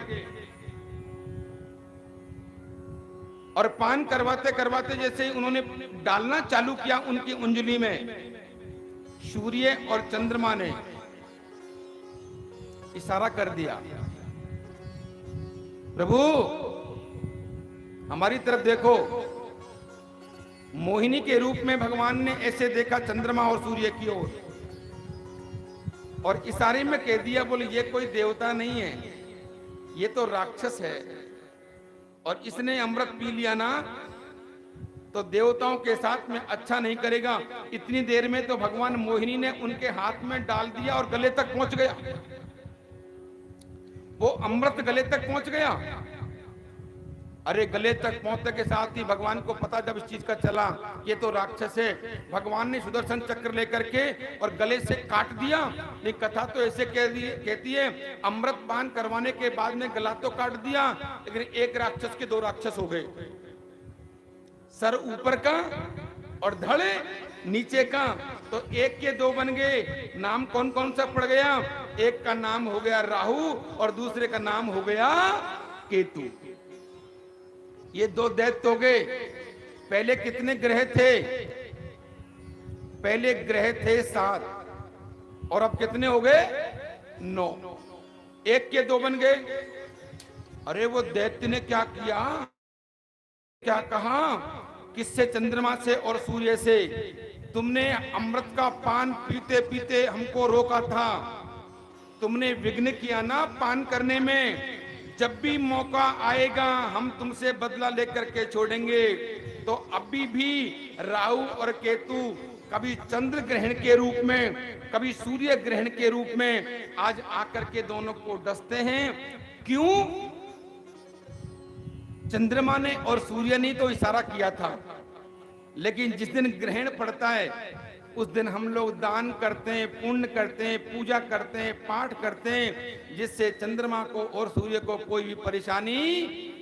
और पान करवाते करवाते जैसे ही उन्होंने डालना चालू किया उनकी उंगली में, सूर्य और चंद्रमा ने इशारा कर दिया, प्रभु हमारी तरफ देखो। मोहिनी के रूप में भगवान ने ऐसे देखा चंद्रमा और सूर्य की ओर, और इशारे में कह दिया, बोले ये कोई देवता नहीं है, ये तो राक्षस है, और इसने अमृत पी लिया ना तो देवताओं के साथ में अच्छा नहीं करेगा। इतनी देर में तो भगवान मोहिनी ने उनके हाथ में डाल दिया और गले तक पहुंच गया, वो अमृत गले तक पहुंच गया। अरे गले तक पहुंचने के साथ ही भगवान को पता जब इस चीज का चला ये तो राक्षस है, भगवान ने सुदर्शन चक्र लेकर के और गले से काट दिया। ये कथा तो ऐसे कहती है अमृत पान करवाने के बाद में गला तो काट दिया, लेकिन एक राक्षस के दो राक्षस हो गए, सर ऊपर का और धड़े नीचे का, तो एक के दो बन गए। नाम कौन कौन सा पड़ गया? एक का नाम हो गया राहु और दूसरे का नाम हो गया केतु। ये दो दैत्य हो गए। पहले कितने ग्रह थे? पहले ग्रह थे 7 और अब कितने हो गए? 9। एक के दो बन गए। अरे वो दैत्य ने क्या किया, क्या कहा? किससे? चंद्रमा से और सूर्य से। तुमने अमृत का पान पीते पीते हमको रोका था, तुमने विघ्न किया ना पान करने में। जब भी मौका आएगा हम तुमसे बदला लेकर के छोड़ेंगे। तो अभी भी राहु और केतु कभी चंद्र ग्रहण के रूप में, कभी सूर्य ग्रहण के रूप में आज आकर के दोनों को डसते हैं। क्यों? चंद्रमा ने और सूर्य ने तो इशारा किया था, लेकिन जिस दिन ग्रहण पड़ता है उस दिन हम लोग दान करते हैं, पुण्य करते हैं, पूजा करते हैं, पाठ करते हैं, जिससे चंद्रमा को और सूर्य को कोई भी परेशानी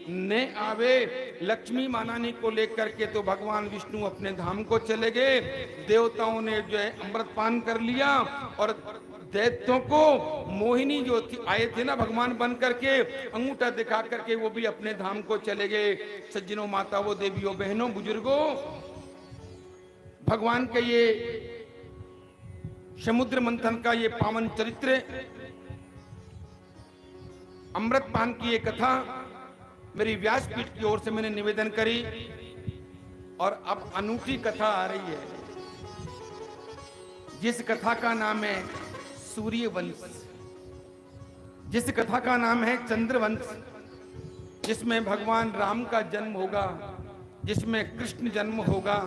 न आवे। लक्ष्मी मानानी को लेकर के तो भगवान विष्णु अपने धाम को चले गए। देवताओं ने जो है अमृत पान कर लिया, और दैत्यों को मोहिनी जो थी आए थे ना भगवान बन करके, अंगूठा दिखा करके वो भी अपने धाम को चले गए। सज्जनों, माताओं, देवियों, बहनों, बुजुर्गों, भगवान के ये समुद्र मंथन का ये पावन चरित्र, अमृत पान की ये कथा मेरी व्यासपीठ की ओर से मैंने निवेदन करी। और अब अनूठी कथा आ रही है, जिस कथा का नाम है सूर्यवंश, जिस कथा का नाम है चंद्रवंश, जिसमें भगवान राम का जन्म होगा, जिसमें कृष्ण जन्म होगा,